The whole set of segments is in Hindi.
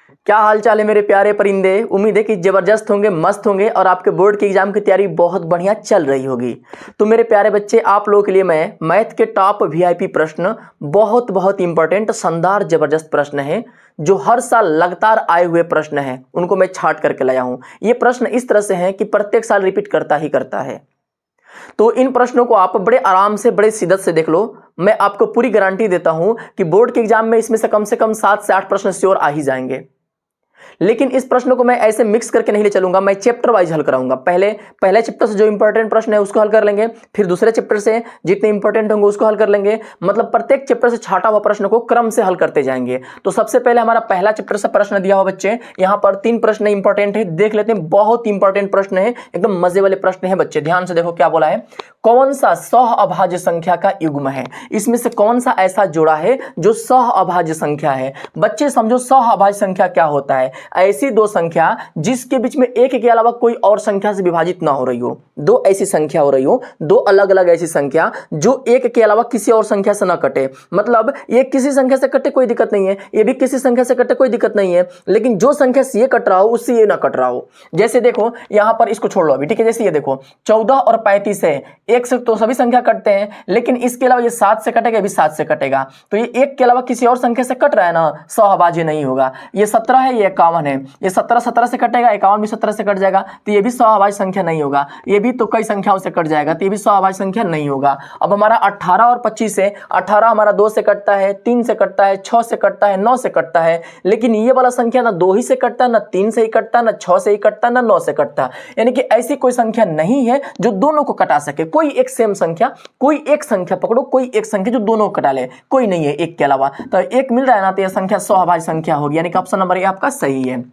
क्या हाल चाल है मेरे प्यारे परिंदे। उम्मीद है कि जबरदस्त होंगे, मस्त होंगे और आपके बोर्ड के एग्जाम की तैयारी बहुत बढ़िया चल रही होगी। तो मेरे प्यारे बच्चे, आप लोगों के लिए मैं मैथ के टॉप वीआईपी प्रश्न, बहुत बहुत इंपॉर्टेंट शानदार जबरदस्त प्रश्न है जो हर साल लगातार आए हुए प्रश्न हैं, उनको मैं छांट करके लाया हूं। ये प्रश्न इस तरह से हैं कि प्रत्येक साल रिपीट करता ही करता है। तो इन प्रश्नों को आप बड़े आराम से, बड़े शिद्दत से देख लो। मैं आपको पूरी गारंटी देता हूं कि बोर्ड के एग्जाम में इसमें से कम 7 से 8 प्रश्न श्योर आ ही जाएंगे। लेकिन इस प्रश्न को मैं ऐसे मिक्स करके नहीं ले चलूंगा, मैं चैप्टर वाइज हल कराऊंगा। पहले चैप्टर से जो इंपॉर्टेंट प्रश्न है उसको हल कर लेंगे, फिर दूसरे चैप्टर से जितने इंपॉर्टेंट होंगे उसको हल कर लेंगे। मतलब प्रत्येक चैप्टर से छाटा हुआ प्रश्न को क्रम से हल करते जाएंगे। तो सबसे पहले हमारा पहला चैप्टर से प्रश्न दिया हुआ बच्चे, यहां पर 3 प्रश्न इंपॉर्टेंट है, देख लेते हैं। बहुत इंपॉर्टेंट प्रश्न है, एकदम मजे वाले प्रश्न है बच्चे। ध्यान से देखो क्या बोला है। कौन सा सहअभाज्य संख्या का युग्म है? इसमें से कौन सा ऐसा जोड़ा है जो सहअभाज्य संख्या है? बच्चे समझो, सहअभाज्य संख्या क्या होता है? ऐसी दो संख्या जिसके बीच में एक के अलावा कोई और संख्या से विभाजित ना हो रही हो। दो ऐसी संख्या हो रही हो, दो अलग अलग ऐसी संख्या जो एक के अलावा किसी और संख्या से ना कटे। मतलब ये किसी संख्या से कटे कोई दिक्कत नहीं है, ये भी किसी संख्या से कटे कोई दिक्कत नहीं है, लेकिन जो संख्या से ये कट रहा हो उससे ये ना कट रहा हो। जैसे देखो यहां पर, इसको छोड़ लो अभी, ठीक है। जैसे ये देखो 14 और 35 है, एक से तो सभी संख्या कटते हैं, लेकिन इसके अलावा ये 7 से कटेगा, भी 7 से कटेगा। तो ये एक के अलावा किसी और संख्या से कट रहा है ना, सहअभाज्य नहीं होगा। ये 17 है, ये 51 है, ये 17 से कटेगा, 51 भी 17 से कट जाएगा, तो ये भी सहअभाज्य संख्या नहीं होगा। ये भी तो कई संख्याओं से कट जाएगा, तो ये भी सहअभाज्य संख्या नहीं होगा। अब हमारा 18 और 25 है। 18 हमारा 2 से कटता है, 3 से कटता है, 6 से कटता है, 9 से कटता है, लेकिन ये वाला संख्या ना 2 ही से कटता, ना 3 से ही कटता, ना 6 से ही कटता, ना 9 से कटता। यानी कि ऐसी कोई संख्या नहीं है जो दोनों को कटा सके। कोई एक सेम संख्या, कोई एक संख्या पकड़ो, कोई एक संख्या जो दोनों को कटा ले, कोई नहीं है एक के अलावा। तो एक मिल रहा है ना, तो यह संख्या सहअभाज्य संख्या होगी, यानी कि ऑप्शन नंबर ए आपका सही है।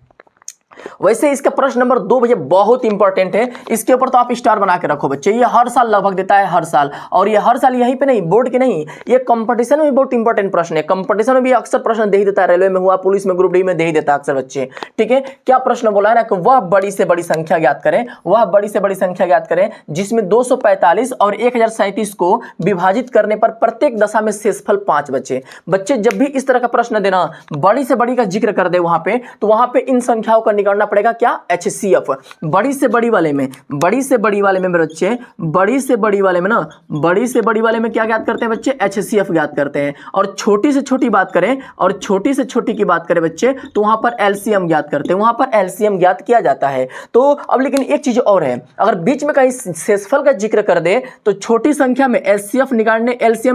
वैसे इसका प्रश्न नंबर 2 भैया बहुत इंपॉर्टेंट है, इसके ऊपर तो आप स्टार बना के रखो बच्चे। ये हर साल लगभग देता है, हर साल। और ये हर साल यहीं पे नहीं, बोर्ड के नहीं, ये कंपटीशन में भी बहुत इंपॉर्टेंट प्रश्न है। कंपटीशन में भी अक्सर प्रश्न दे ही देता है, रेलवे में हुआ, पुलिस में, ग्रुप डी में दे ही देता है अक्सर बच्चे, ठीक है। क्या प्रश्न बोला है ना कि वह बड़ी से बड़ी संख्या ज्ञात करें, वह बड़ी से बड़ी संख्या ज्ञात करें जिसमें 245 और 1037 को विभाजित करने पर प्रत्येक दशा में शेषफल 5 बचे। बच्चे जब भी इस तरह का प्रश्न देना, बड़ी से बड़ी का जिक्र कर दे वहां पे, तो वहां पे इन संख्याओं का निकालना पड़ेगा क्या, HCF। बड़ी से बड़ी वाले में, बड़ी से बड़ी वाले में मेरे बच्चे, बड़ी से बड़ी वाले में ना, बड़ी से बड़ी वाले में क्या ज्ञात करते हैं बच्चे, HCF ज्ञात करते हैं। और छोटी से छोटी बात करें, और छोटी से छोटी की बात करें बच्चे, तो वहां पर LCM ज्ञात करते हैं, वहां पर LCM ज्ञात किया जाता है। तो अब लेकिन एक चीज और है, अगर बीच में कहीं शेषफल का जिक्र कर दे तो छोटी संख्या में LCM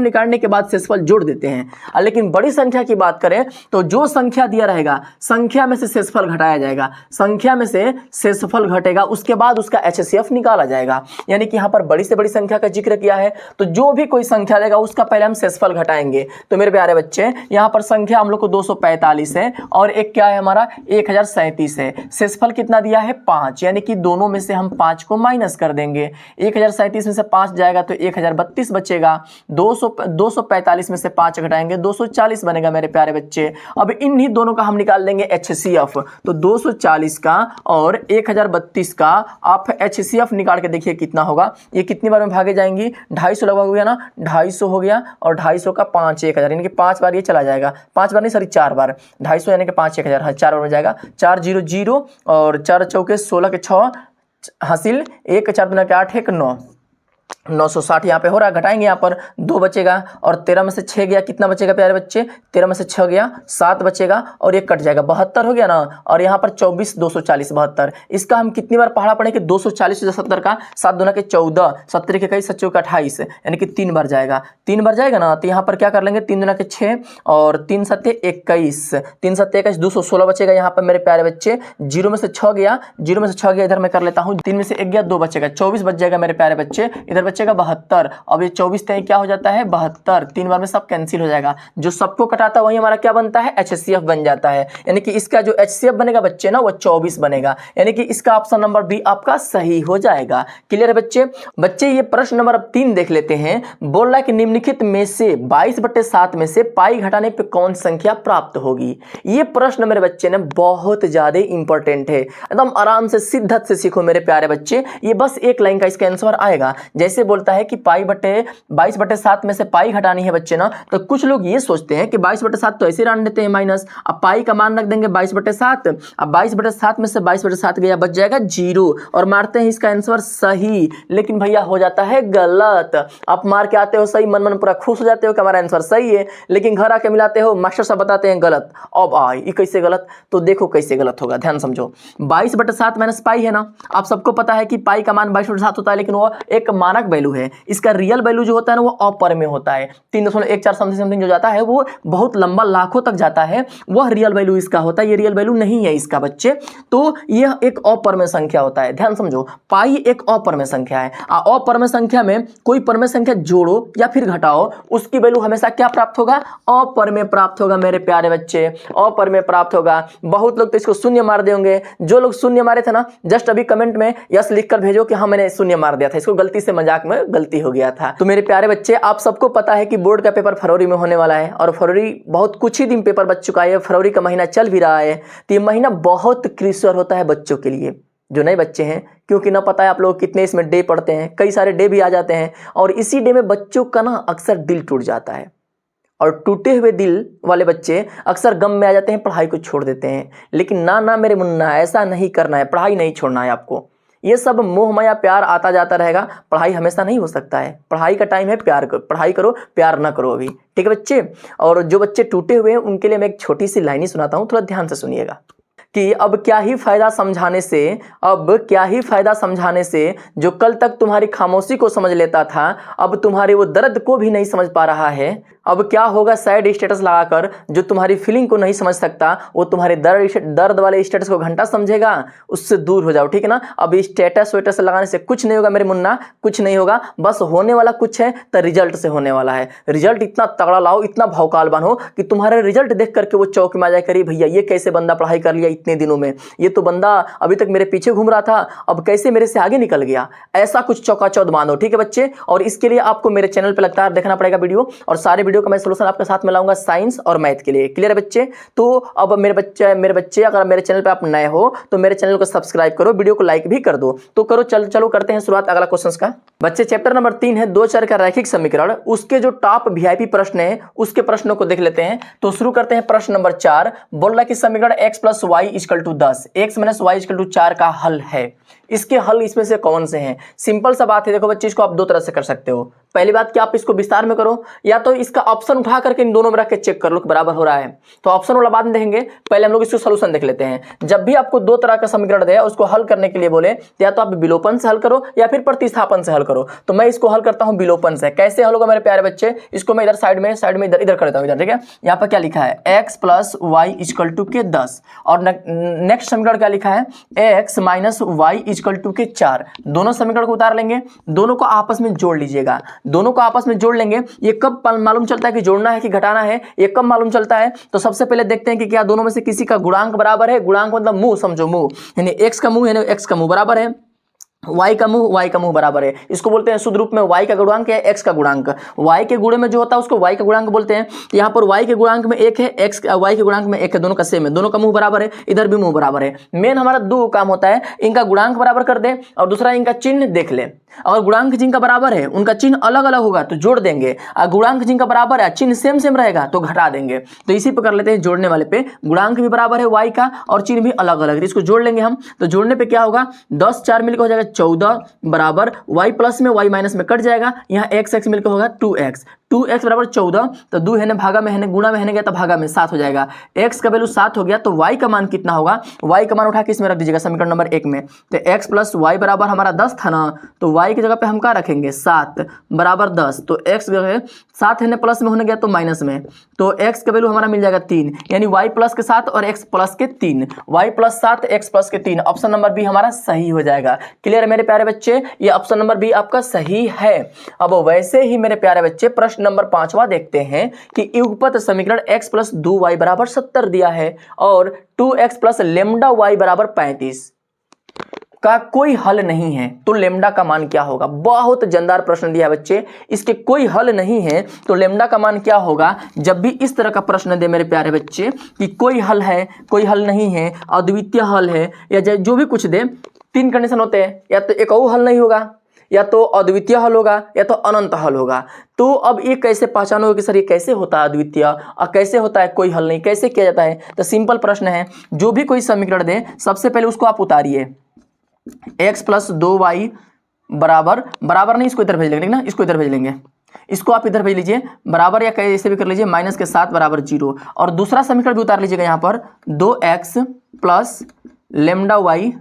निकालने के बाद शेषफल जोड़ देते हैं। लेकिन बड़ी संख्या की बात करें तो जो संख्या दिया रहेगा, संख्या में से शेषफल घटाया जाएगा, संख्या में से शेषफल घटेगा, उसके बाद उसका HCF निकाला जाएगा। यानी कि यहां पर बड़ी से बड़ी संख्या का जिक्र किया है, तो जो भी कोई संख्या देगा उसका पहले हम शेषफल घटाएंगे। तो मेरे प्यारे बच्चे, यहां पर संख्या हम लोग को 245 है और एक क्या है हमारा 1037 है। शेषफल कितना दिया है, 5, यानी कि दोनों में से हम 5 को माइनस कर देंगे। 1037 में से 5 जाएगा तो 1032 बचेगा। 245 में से 5 घटाएंगे, 240 बनेगा मेरे प्यारे बच्चे। अब इन्हीं दोनों का हम निकाल देंगे HCF। तो 240 का और 1032 का आप HCF निकाल के देखिए कितना होगा। ये कितनी बार में भागे जाएंगी, 250 लगभग हो गया ना, 250 हो गया, और 250 का 5 1000, यानी कि 5 बार ये चला जाएगा, 5 बार नहीं सॉरी 4 बार, 250 यानी कि 5 1000, 4 बार में जाएगा। 4 0 0 और 4 चौके 16 के 6 हासिल, 1 4 दूना के 8 1 9, 960 यहाँ पे हो रहा है। घटाएंगे यहाँ पर 2 बचेगा, और 13 में से 6 गया, कितना बचेगा प्यारे बच्चे, 13 में से 6 गया 7 बचेगा, और 1 कट जाएगा, 72 हो गया ना। और यहाँ पर 24 240 72, इसका हम कितनी बार पढ़ा पड़े कि 240 से 70 का 7 दूना के 14, 70 के कई 7 का 28, यानी कि 3 बार जाएगा, 3 बार जाएगा ना। तो यहाँ पर क्या कर लेंगे, 3 दूना के 6 और 3 7 21, 3 7 21, 216 बचेगा यहाँ पर मेरे प्यारे बच्चे। 0 में से 6 गया, 0 में से 6 गया, इधर मैं कर लेता हूँ, 3 में से 1 गया, 2 बचेगा, 24 बच जाएगा मेरे प्यारे बच्चे। इधर बचेगा 72। अब ये 24 तय क्या हो जाता है, 72, 3 बार में सब कैंसिल हो जाएगा। जो सबको कटाता है वही हमारा क्या बनता है, HCF बन जाता है। यानी कि इसका जो HCF बनेगा बच्चे ना, वो 24 बनेगा, यानी कि इसका ऑप्शन नंबर बी आपका सही हो जाएगा। क्लियर है बच्चे ये प्रश्न नंबर 3 देख लेते हैं। बोल रहा है कि निम्नलिखित में से 22/7 में से पाई घटाने पे कौन संख्या प्राप्त होगी। ये प्रश्न मेरे बच्चे ने बहुत ज्यादा इंपॉर्टेंट है, एकदम आराम से शिद्दत से सीखो मेरे प्यारे बच्चे। ये बस एक लाइन का इसका आंसर आएगा। जैसे ऐसे बोलता है कि पाई बटे 22/7 में से पाई घटानी है बच्चे ना, तो कुछ लोग ये सोचते हैं कि 22/7 तो ऐसे रन देते हैं माइनस, अब पाई का मान रख देंगे 22/7, अब 22/7 में से 22/7 गया, बच जाएगा 0 और मारते हैं इसका आंसर सही। लेकिन भैया हो जाता है गलत। आप मार के आते हो सही, मन मन पूरा खुश हो जाते हो कि हमारा आंसर सही है, लेकिन घर आके मिलाते हो, मास्टर साहब बताते हैं गलत। अब ये कैसे गलत, तो देखो कैसे गलत होगा, ध्यान समझो। 22/7 माइनस पाई है ना, आप सबको पता है कि पाई का मान 22/7 होता है, लेकिन वो एक मानक वैल्यू है। इसका रियल वैल्यू जो होता है ना वो अपर में होता है, 3.14 समथिंग जो जाता है वो बहुत लंबा लाखों तक जाता है, वह रियल वैल्यू इसका होता है। ये रियल वैल्यू नहीं है इसका बच्चे, तो यह एक अपरमेय संख्या होता है। ध्यान समझो, पाई एक अपरमेय संख्या है। अपरमेय संख्या में कोई परमेय संख्या जोड़ो या फिर घटाओ, उसकी वैल्यू हमेशा क्या प्राप्त होगा, अपरमेय प्राप्त होगा मेरे प्यारे बच्चे, अपरमेय प्राप्त होगा। बहुत लोग तो इसको शून्य मार देंगे, जो लोग शून्य मारे थे ना जस्ट अभी कमेंट में यस लिखकर भेजो कि हाँ मैंने शून्य मार दिया था, इसको गलती से मजाक में गलती हो गया था। तो मेरे प्यारे बच्चे, आप सबको पता है कि बोर्ड का पेपर फरवरी में होने वाला है, और फरवरी बहुत कुछ ही दिन पेपर बच चुका है, फरवरी का महीना चल भी रहा है। तो ये महीना बहुत क्रूशियल होता है बच्चों के लिए, जो नए बच्चे हैं, क्योंकि ना पता है आप लोग कितने इसमें डे पढ़ते हैं, कई सारे डे भी आ जाते हैं, और इसी डे में बच्चों का ना अक्सर दिल टूट जाता है, और टूटे हुए दिल वाले बच्चे अक्सर गम में आ जाते हैं, पढ़ाई को छोड़ देते हैं। लेकिन ना मेरे मुन्ना, ऐसा नहीं करना है, पढ़ाई नहीं छोड़ना है आपको। ये सब मोह माया प्यार आता जाता रहेगा, पढ़ाई हमेशा नहीं हो सकता है। पढ़ाई का टाइम है, प्यार करो, पढ़ाई करो, प्यार ना करो अभी, ठीक है बच्चे। और जो बच्चे टूटे हुए हैं उनके लिए मैं एक छोटी सी लाइन ही सुनाता हूँ, थोड़ा ध्यान से सुनिएगा कि अब क्या ही फायदा समझाने से, जो कल तक तुम्हारी खामोशी को समझ लेता था, अब तुम्हारे वो दर्द को भी नहीं समझ पा रहा है। अब क्या होगा सैड स्टेटस लगाकर, जो तुम्हारी फीलिंग को नहीं समझ सकता, वो तुम्हारे दर्द वाले स्टेटस को घंटा समझेगा। उससे दूर हो जाओ, ठीक है ना। अब स्टेटस वेटस लगाने से कुछ नहीं होगा मेरे मुन्ना, कुछ नहीं होगा। बस होने वाला कुछ है तो रिजल्ट से होने वाला है। रिजल्ट इतना तगड़ा लाओ, इतना भौकाल बनो कि तुम्हारे रिजल्ट देख करके वो चौक में आ जाए, करी भैया ये कैसे बंदा पढ़ाई कर लिया इतने दिनों में, ये तो बंदा अभी तक मेरे पीछे घूम रहा था, अब कैसे मेरे से आगे निकल गया। ऐसा कुछ चौकाचौंध मानो, ठीक है बच्चे। और इसके लिए आपको मेरे चैनल पर लगातार देखना पड़ेगा वीडियो, और सारे वीडियो का मैं सोल्यूशन आपके साथ में लाऊंगा साइंस और मैथ के लिए। क्लियर है बच्चे। तो अब मेरे बच्चे अगर मेरे चैनल पे आप नए हो तो मेरे चैनल को सब्सक्राइब करो, वीडियो को लाइक भी कर दो। तो करो, चलो करते हैं शुरुआत अगला क्वेश्चन का। बच्चे चैप्टर नंबर 3 है दो चर का रैखिक समीकरण, उसके जो टॉप वीआईपी प्रश्न है उसके प्रश्नों को देख लेते हैं। तो शुरू करते हैं प्रश्न नंबर 4। बोल रहा है कि समीकरण x + y = 10, x - y = 4 का हल है। इसके हल इसमें से कौन से हैं? सिंपल सा बात है, देखो बच्चे इसको आप दो तरह से कर सकते हो। पहली बात कि आप इसको विस्तार में करो, या तो इसका ऑप्शन उठा करके इन दोनों में रख के चेक कर लो कि बराबर हो रहा है। तो ऑप्शन वाला बाद में देखेंगे, पहले हम लोग इसको सॉल्यूशन देख लेते हैं। जब भी आपको दो तरह का समीकरण दे उसको हल करने के लिए बोले, या तो आप विलोपन से हल करो या फिर प्रतिस्थापन से हल करो। तो मैं इसको हल करता हूं विलोपन से। कैसे हल होगा मेरे प्यारे बच्चे? इसको मैं इधर साइड में इधर कर देता हूं, इधर, ठीक है। यहाँ पर क्या लिखा है, x + y = 10, और नेक्स्ट समीकरण क्या लिखा है, x - y = 4। दोनों समीकरण को उतार लेंगे, दोनों को आपस में जोड़ लीजिएगा। दोनों को आपस में जोड़ लेंगे, ये कब मालूम चलता है कि जोड़ना है कि घटाना है, ये कब मालूम चलता है? तो सबसे पहले देखते हैं कि क्या दोनों में से किसी का गुणांक बराबर है। गुणांक मतलब मुंह, समझो मुंह, यानी x का मुंह यानी x का मुंह बराबर है, y का मुंह बराबर है। इसको बोलते हैं शुद्ध रूप में y का गुणांक या x का गुणांक। y के गुणे में जो होता है उसको y का गुणांक बोलते हैं। यहाँ पर y के गुणांक में 1 है, y के गुणांक में 1 है, दोनों का सेम है, दोनों का मुंह बराबर है, इधर भी मुंह बराबर है। मेन हमारा दो काम होता है, इनका गुणांक बराबर कर दे और दूसरा इनका चिन्ह देख ले। अगर गुणांक जिनका बराबर है उनका चिन्ह अलग अलग होगा तो जोड़ देंगे, और गुणांक जिनका बराबर है चिन्ह सेम रहेगा तो घटा देंगे। तो इसी पे कर लेते हैं जोड़ने वाले पे, गुणांक भी बराबर है y का और चिन्ह भी अलग अलग है, इसको जोड़ लेंगे हम। तो जोड़ने पे क्या होगा, 10 4 मिलकर हो जाएगा 14 बराबर y प्लस में y माइनस में कट जाएगा, यहाँ x मिलकर होगा 2x बराबर 14। तो 2 है भागा में है, गुणा में है गया तो भागा में 7 हो जाएगा। x का वैल्यू 7 हो गया, तो y का मान कितना होगा, y का मान उठा के इसमें रख दीजिएगा समीकरण नंबर 1 में। तो x + y बराबर हमारा 10 था ना, तो y की जगह पे हम क्या रखेंगे, 7 बराबर 10। तो x जो है 7 है प्लस में होने गया तो माइनस में, तो x का वैल्यू हमारा मिल जाएगा 3, यानी y प्लस के 7 और x प्लस के 3, y + 7 x प्लस के 3। ऑप्शन नंबर बी हमारा सही हो जाएगा। क्लियर है मेरे प्यारे बच्चे, ये ऑप्शन नंबर बी आपका सही है। अब वैसे ही मेरे प्यारे बच्चे प्रश्न नंबर 5वां देखते हैं कि युगपत समीकरण x + 2y = 70 दिया है और 2x + λy = 35 का कोई हल नहीं है, तो लेमडा का मान क्या होगा? बहुत जानदार प्रश्न दिया है बच्चे, इसके कोई हल नहीं है तो लेमडा का मान क्या होगा? जब भी इस तरह का प्रश्न दे मेरे प्यारे बच्चे कि कोई हल है, कोई हल नहीं है, अद्वितीय हल है, या जो भी कुछ दे, 3 कंडीशन होते हैं, या तो एक और हल नहीं होगा, या तो अद्वितीय हल होगा या तो अनंत हल होगा। तो अब ये कैसे पहचानोगे कि सर ये कैसे होता है अद्वितीय और कैसे होता है कोई हल नहीं, कैसे किया जाता है? तो सिंपल प्रश्न है, जो भी कोई समीकरण दे सबसे पहले उसको आप उतारिए। x + 2y बराबर बराबर नहीं, इसको इधर भेज लेंगे ना, इसको इधर भेज लेंगे, इसको आप इधर भेज लीजिए बराबर या कैसे भी कर लीजिए -7 बराबर 0। और दूसरा समीकरण भी उतार लीजिएगा यहाँ पर 2x + λy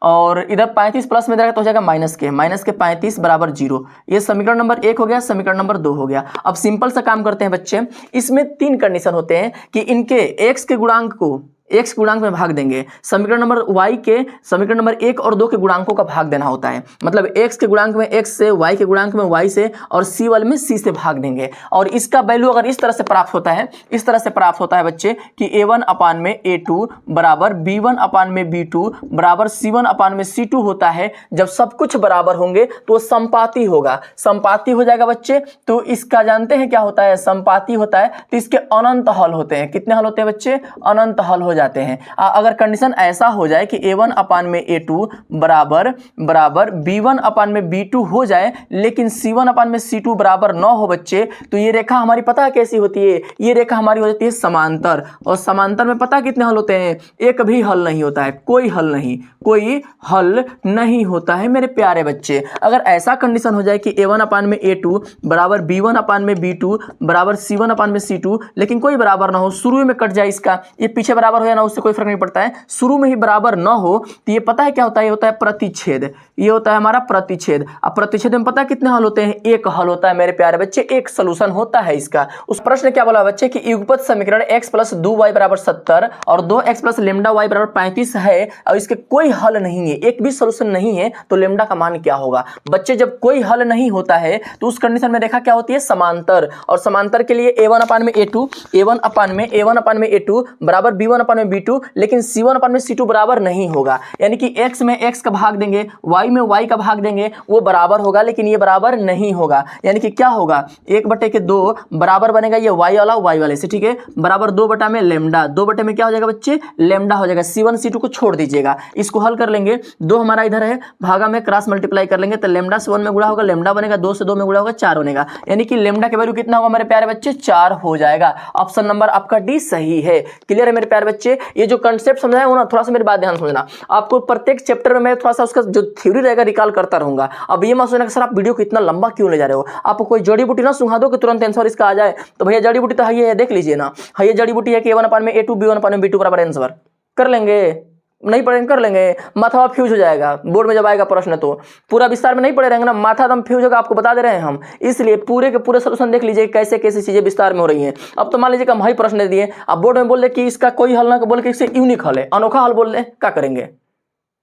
और इधर 35 प्लस में रहेगा तो हो जाएगा -के 35 = 0। ये समीकरण नंबर 1 हो गया, समीकरण नंबर 2 हो गया। अब सिंपल सा काम करते हैं बच्चे, इसमें 3 कंडीशन होते हैं कि इनके x के गुणांक को x गुणांक में भाग देंगे, समीकरण नंबर y के समीकरण नंबर 1 और 2 के गुणांकों का भाग देना होता है। मतलब x के गुणांक में x से, y के गुणांक में y से और c वाले में c से भाग देंगे। और इसका वैल्यू अगर इस तरह से प्राप्त होता है, इस तरह से प्राप्त होता है बच्चे कि a1/a2 बराबर b1/b2 बराबर c1/c2 होता है। जब सब कुछ बराबर होंगे तो समपाती होगा, समपाती हो जाएगा बच्चे। तो इसका जानते हैं क्या होता है, समपाती होता है तो इसके अनंत हल होते हैं। कितने हल होते हैं बच्चे? अनंत हल हो जाते हैं। अगर कंडीशन ऐसा हो जाए कि a1/a2 बराबर b1/b2 हो जाए लेकिन c1/c2 बराबर न हो बच्चे, तो ये रेखा हमारी पता है कैसी होती है? ये रेखा हमारी हो जाती है समांतर। और समांतर में पता कितने हल होते हैं? एक भी हल नहीं होता है, कोई हल नहीं, कोई हल नहीं होता है मेरे प्यारे बच्चे। अगर ऐसा कंडीशन हो जाए कि a1/a2 बराबर b1/b2 बराबर c1/c2 लेकिन कोई बराबर ना हो, शुरू में कट जाए इसका, ये पीछे बराबर हो या ना उससे कोई फर्क नहीं पड़ता है, शुरू में ही बराबर ना हो, तो ये पता है क्या होता है? ये होता है प्रतिच्छेद, ये होता है हमारा प्रतिच्छेद। अब प्रतिच्छेद में पता है कितने हल होते हैं? एक हल होता है मेरे प्यारे बच्चे, एक सॉल्यूशन होता है इसका। उस प्रश्न क्या बोला बच्चे कि युगपत समीकरण x + 2y = 70 और 2x + λy = 35 है और इसके कोई हल नहीं है, एक भी सॉल्यूशन नहीं है, तो लैम्डा का मान क्या होगा? बच्चे जब कोई हल नहीं होता है तो उस कंडीशन में रेखा क्या होती है? समांतर। और समांतर के लिए a1/a2 बराबर b1/b2 लेकिन c1/c2 बराबर नहीं होगा। यानी कि x में x का भाग देंगे, y में y का भाग देंगे, वो बराबर होगा लेकिन ये बराबर नहीं होगा। यानी कि क्या होगा? 1/2 बराबर बनेगा ये y वाला y वाले से, ठीक है, बराबर 2 में लैम्डा, 2 में क्या हो जाएगा बच्चे? लैम्डा हो जाएगा। c1 c2 को छोड़ दीजिएगा, इसको हल कर लेंगे। 2 हमारा इधर है, भागा में क्रॉस मल्टीप्लाई कर लेंगे तो लैम्डा से 1 में गुणा होगा, लैम्डा बनेगा, 2 से 2 में गुणा होगा, 4 बनेगा। यानी कि लैम्डा के वैल्यू कितना होगा मेरे प्यारे बच्चे? 4 हो जाएगा। ऑप्शन नंबर आपका डी सही है। क्लियर है मेरे प्यारे बच्चे? ये जो कंसेप्ट समझाया हो ना, थोड़ा सा मेरी बात ध्यान समझना। आपको प्रत्येक चैप्टर में मैं थोड़ा सा उसका जो थ्योरी रहेगा रिकॉल करता रहूंगा। अब ये मत सोचना कि सर आप वीडियो को इतना लंबा क्यों ले जा रहे हो, आपको कोई जड़ी बूटी ना सुंघा दो कि तुरंत आंसर इसका आ जाए। तो भैया जड़ी बूटी तो है, ये देख लीजिए ना, है ये जड़ी बूटी है कि a1/a2 b1/b2 बराबर आंसर कर लेंगे, नहीं पढ़ेंगे कर लेंगे, माथा फ्यूज हो जाएगा बोर्ड में जब आएगा प्रश्न। तो पूरा विस्तार में नहीं पढ़े रहेंगे ना, माथा एकदम फ्यूज होगा, आपको बता दे रहे हैं हम। इसलिए पूरे के पूरे सॉल्यूशन देख लीजिए कैसे कैसे चीजें विस्तार में हो रही हैं। अब तो मान लीजिए हम ही प्रश्न दे दिए, अब बोर्ड में बोल दे कि इसका कोई हल ना बोल के इससे यूनिक हल है, अनोखा हल बोल दे, क्या करेंगे?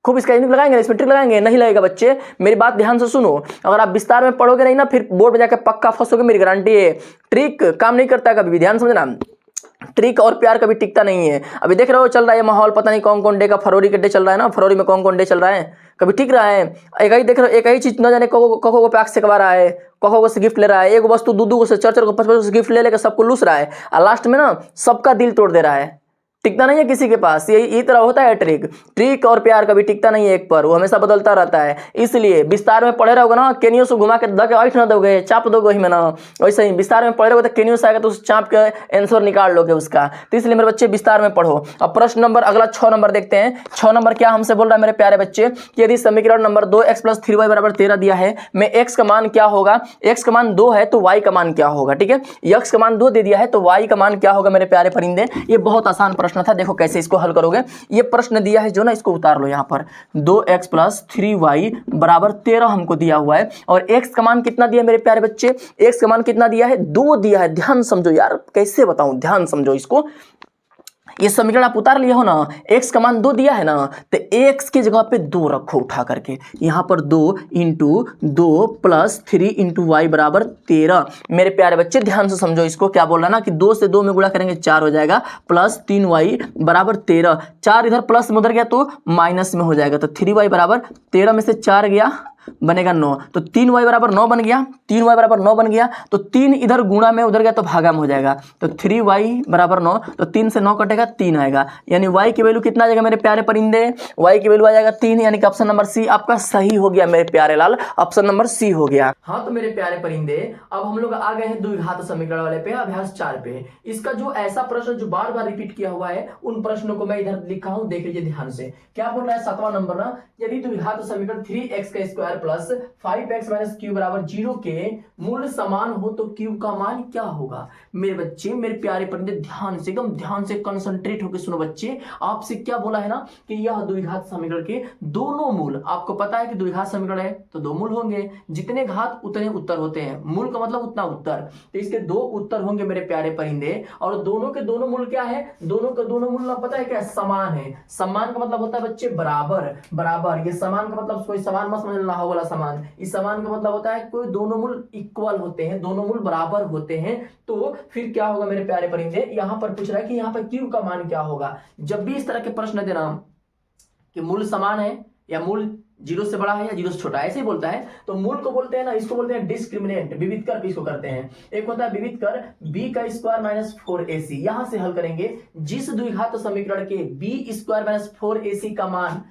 खूब इसका यूनिक लगाएंगे, इसमें ट्रिक लगाएंगे? नहीं लगेगा बच्चे, मेरी बात ध्यान से सुनो। अगर आप विस्तार में पढ़ोगे नहीं ना, फिर बोर्ड में जाकर पक्का फंसोगे, मेरी गारंटी है। ट्रिक काम नहीं करता कभी भी, ध्यान समझना। ट्रिक और प्यार कभी टिकता नहीं है। अभी देख रहे हो चल रहा है माहौल, पता नहीं कौन कौन डे का, फरवरी के डे चल रहा है ना, फरवरी में कौन कौन डे चल रहा है, कभी ठीक रहा है? एक ही देख रहे हो, एक ही चीज न जाने को पैक से कमा रहा है, को से गिफ्ट ले रहा है, एक वस्तु दो से 4 को 5 से गिफ्ट ले लेकर सबको लूस रहा है और लास्ट में ना सबका दिल तोड़ दे रहा है। टिकता नहीं है किसी के पास, यही तरह होता है ट्रिक और प्यार कभी टिकता नहीं है एक पर, वो हमेशा बदलता रहता है। इसलिए विस्तार में पढ़े रहोगे ना, केनियो से घुमा के दे ऐठ ना दोगे, चाप दोगे ही में ना, वैसे ही विस्तार में पढ़े रहोगे तो केनियो से आएगा तो उस चाप के आंसर निकाल लोगे उसका। तो इसलिए मेरे बच्चे विस्तार में पढ़ो। अब प्रश्न नंबर अगला 6 नंबर देखते हैं। 6 नंबर क्या हमसे बोल रहा है मेरे प्यारे बच्चे कि यदि समीकरण नंबर 2x + 3y = 13 दिया है, में x का मान क्या होगा? x का मान 2 है तो y का मान क्या होगा? ठीक है, x का मान 2 दे दिया है तो y का मान क्या होगा मेरे प्यारे परिंदे? ये बहुत आसान प्रश्न था, देखो कैसे इसको हल करोगे। ये प्रश्न दिया है जो ना, इसको उतार लो यहाँ पर। 2x + 3y = 13 हमको दिया हुआ है और x का मान कितना दिया मेरे प्यारे बच्चे? x का मान कितना दिया है? 2 दिया है। ध्यान समझो यार, कैसे बताऊं, ध्यान समझो इसको। ये समीकरण आप उतार लिए हो ना, x का मान 2 दिया है ना, तो x की जगह पे 2 रखो उठा करके, यहाँ पर 2 × 2 + 3 × y = 13। मेरे प्यारे बच्चे ध्यान से समझो इसको, क्या बोल रहा है ना कि 2 से 2 में गुणा करेंगे 4 हो जाएगा, प्लस 3y = 13। 4 इधर प्लस में उधर गया तो माइनस में हो जाएगा, तो 3y = 13 में से 4 गया बनेगा 9, तो 3y बराबर 9 बन गया, 3y बराबर 9 बन गया, तो 3 इधर गुणा में उधर गया तो भागा में हो जाएगा, तो 3y बराबर 9, तो 3 से 9 कटेगा 3 आएगा, यानी y की वैल्यू कितना आ जाएगा मेरे प्यारे परिंदे, y की वैल्यू आ जाएगा 3, यानी कि ऑप्शन नंबर सी आपका सही हो गया मेरे प्यारे लाल, ऑप्शन नंबर सी हो गया। हाँ तो मेरे प्यारे परिंदे अब हम लोग आ गए हैं द्विघात समीकरण वाले पे, अभ्यास 4 पे। इसका जो ऐसा प्रश्न जो बार बार रिपीट किया हुआ है उन प्रश्नों को मैं इधर लिखा हूं, देख लीजिए ध्यान से। क्या बोल रहा है 7वां नंबर ना, यदि द्विघात समीकरण 3x का square plus 5x minus Q बराबर 0 के मूल समान हो तो क्यू का मान क्या होगा। मेरे बच्चे मेरे प्यारे परिंदे ध्यान से, एकदम ध्यान से कंसंट्रेट होकर सुनो बच्चे। आपसे क्या बोला है ना कि यह द्विघात समीकरण के दोनों मूल, आपको पता है कि द्विघात समीकरण है तो दो मूल होंगे, जितने घात उतने उत्तर होते हैं, मूल का मतलब उतना उत्तर, तो इसके दो उत्तर होंगे मेरे प्यारे परिंदे। और दोनों के दोनों मूल क्या है, दोनों के दोनों मूल ना पता है क्या, समान है। समान का मतलब होता है बच्चे बराबर, बराबर। ये समान का मतलब कोई समान मत समझना हो वाला समान, इस समान का मतलब होता है कोई दोनों मूल इक्वल होते हैं, दोनों मूल बराबर होते हैं। तो फिर क्या होगा मेरे प्यारे परिंदे, यहां पर पूछ रहा है कि यहां पर क्यू का मान क्या होगा। जब भी इस तरह के प्रश्न देना कि मूल समान है या मूल 0 से बड़ा है या 0 से छोटा है, ऐसे ही बोलता है, तो मूल को बोलते हैं ना, इसको बोलते हैं डिस्क्रिमिनेंट, विविध कर इसको करते हैं। एक होता है विविध कर b का स्क्वायर माइनस 4ac, यहां से हल करेंगे जिस द्विघात समीकरण के b स्क्वायर माइनस 4ac का मान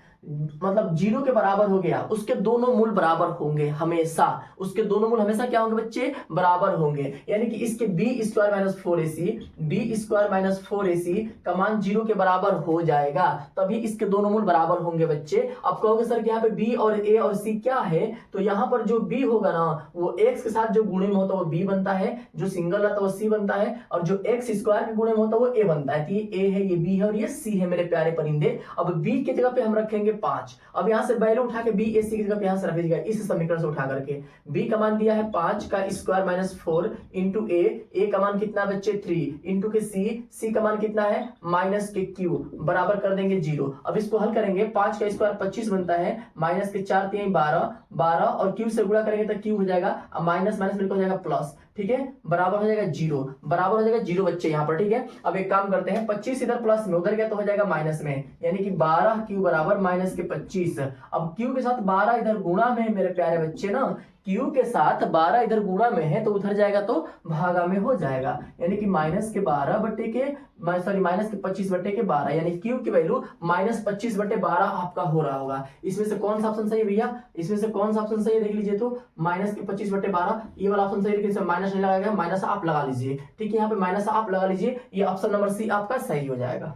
मतलब 0 के बराबर हो गया, उसके दोनों मूल बराबर होंगे हमेशा, उसके दोनों मूल हमेशा क्या होंगे बच्चे, बराबर होंगे। यानी कि इसके b square minus 4ac, b square minus 4ac का मान 0 के बराबर हो जाएगा, तभी इसके दोनों मूल बराबर होंगे बच्चे। अब कहोगे सर कि यहाँ पे b और a और c क्या है, तो यहाँ पर जो b होगा ना वो x के साथ जो गुणे में होता है वो b बनता है, जो सिंगल रहता है वो c बनता है, और जो x स्क्वायर के गुणे में होता है वो a बनता है। तो ये a है, ये b है और ये c है मेरे प्यारे परिंदे। अब b की जगह पे हम रखेंगे 5। अब यहां से वैल्यू उठा के b ac की जगह पे यहां से रख दीजिएगा, इस समीकरण से उठा करके b का मान दिया है 5 का स्क्वायर माइनस 4 इंटू a का मान कितना बच्चे 3 इंटू के c का मान कितना है माइनस के q, बराबर कर देंगे 0। अब इसको हल करेंगे, 5 का स्क्वायर 25 बनता है, माइनस के 4 3 12 और q से गुणा करेंगे तो q हो जाएगा, अब माइनस माइनस मिलकर हो जाएगा प्लस, ठीक है, बराबर हो जाएगा 0, बराबर हो जाएगा 0 बच्चे यहाँ पर, ठीक है। अब एक काम करते हैं, 25 इधर प्लस में उधर गया तो हो जाएगा माइनस में, यानी कि 12 क्यू बराबर माइनस के 25। अब क्यू के साथ 12 इधर गुणा में मेरे प्यारे बच्चे ना, क्यू के साथ 12 इधर गुणा में है तो उधर जाएगा तो भागा में हो जाएगा, यानी कि माइनस के 12 बटे के माइनस के 25 बटे के 12, यानी क्यू की वैल्यू माइनस 25 बटे 12 आपका हो रहा होगा। इसमें से कौन सा ऑप्शन सही है भैया, इसमें से कौन सा ऑप्शन सही है देख लीजिए, तो माइनस के 25 बटे 12 ये वाला ऑप्शन सही है, लेकिन माइनस नहीं लगाएगा, माइनस आप लगा लीजिए, ठीक है, यहाँ पे माइनस आप लगा लीजिए, ये ऑप्शन नंबर सी आपका सही हो जाएगा।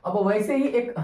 अब वैसे ही एक,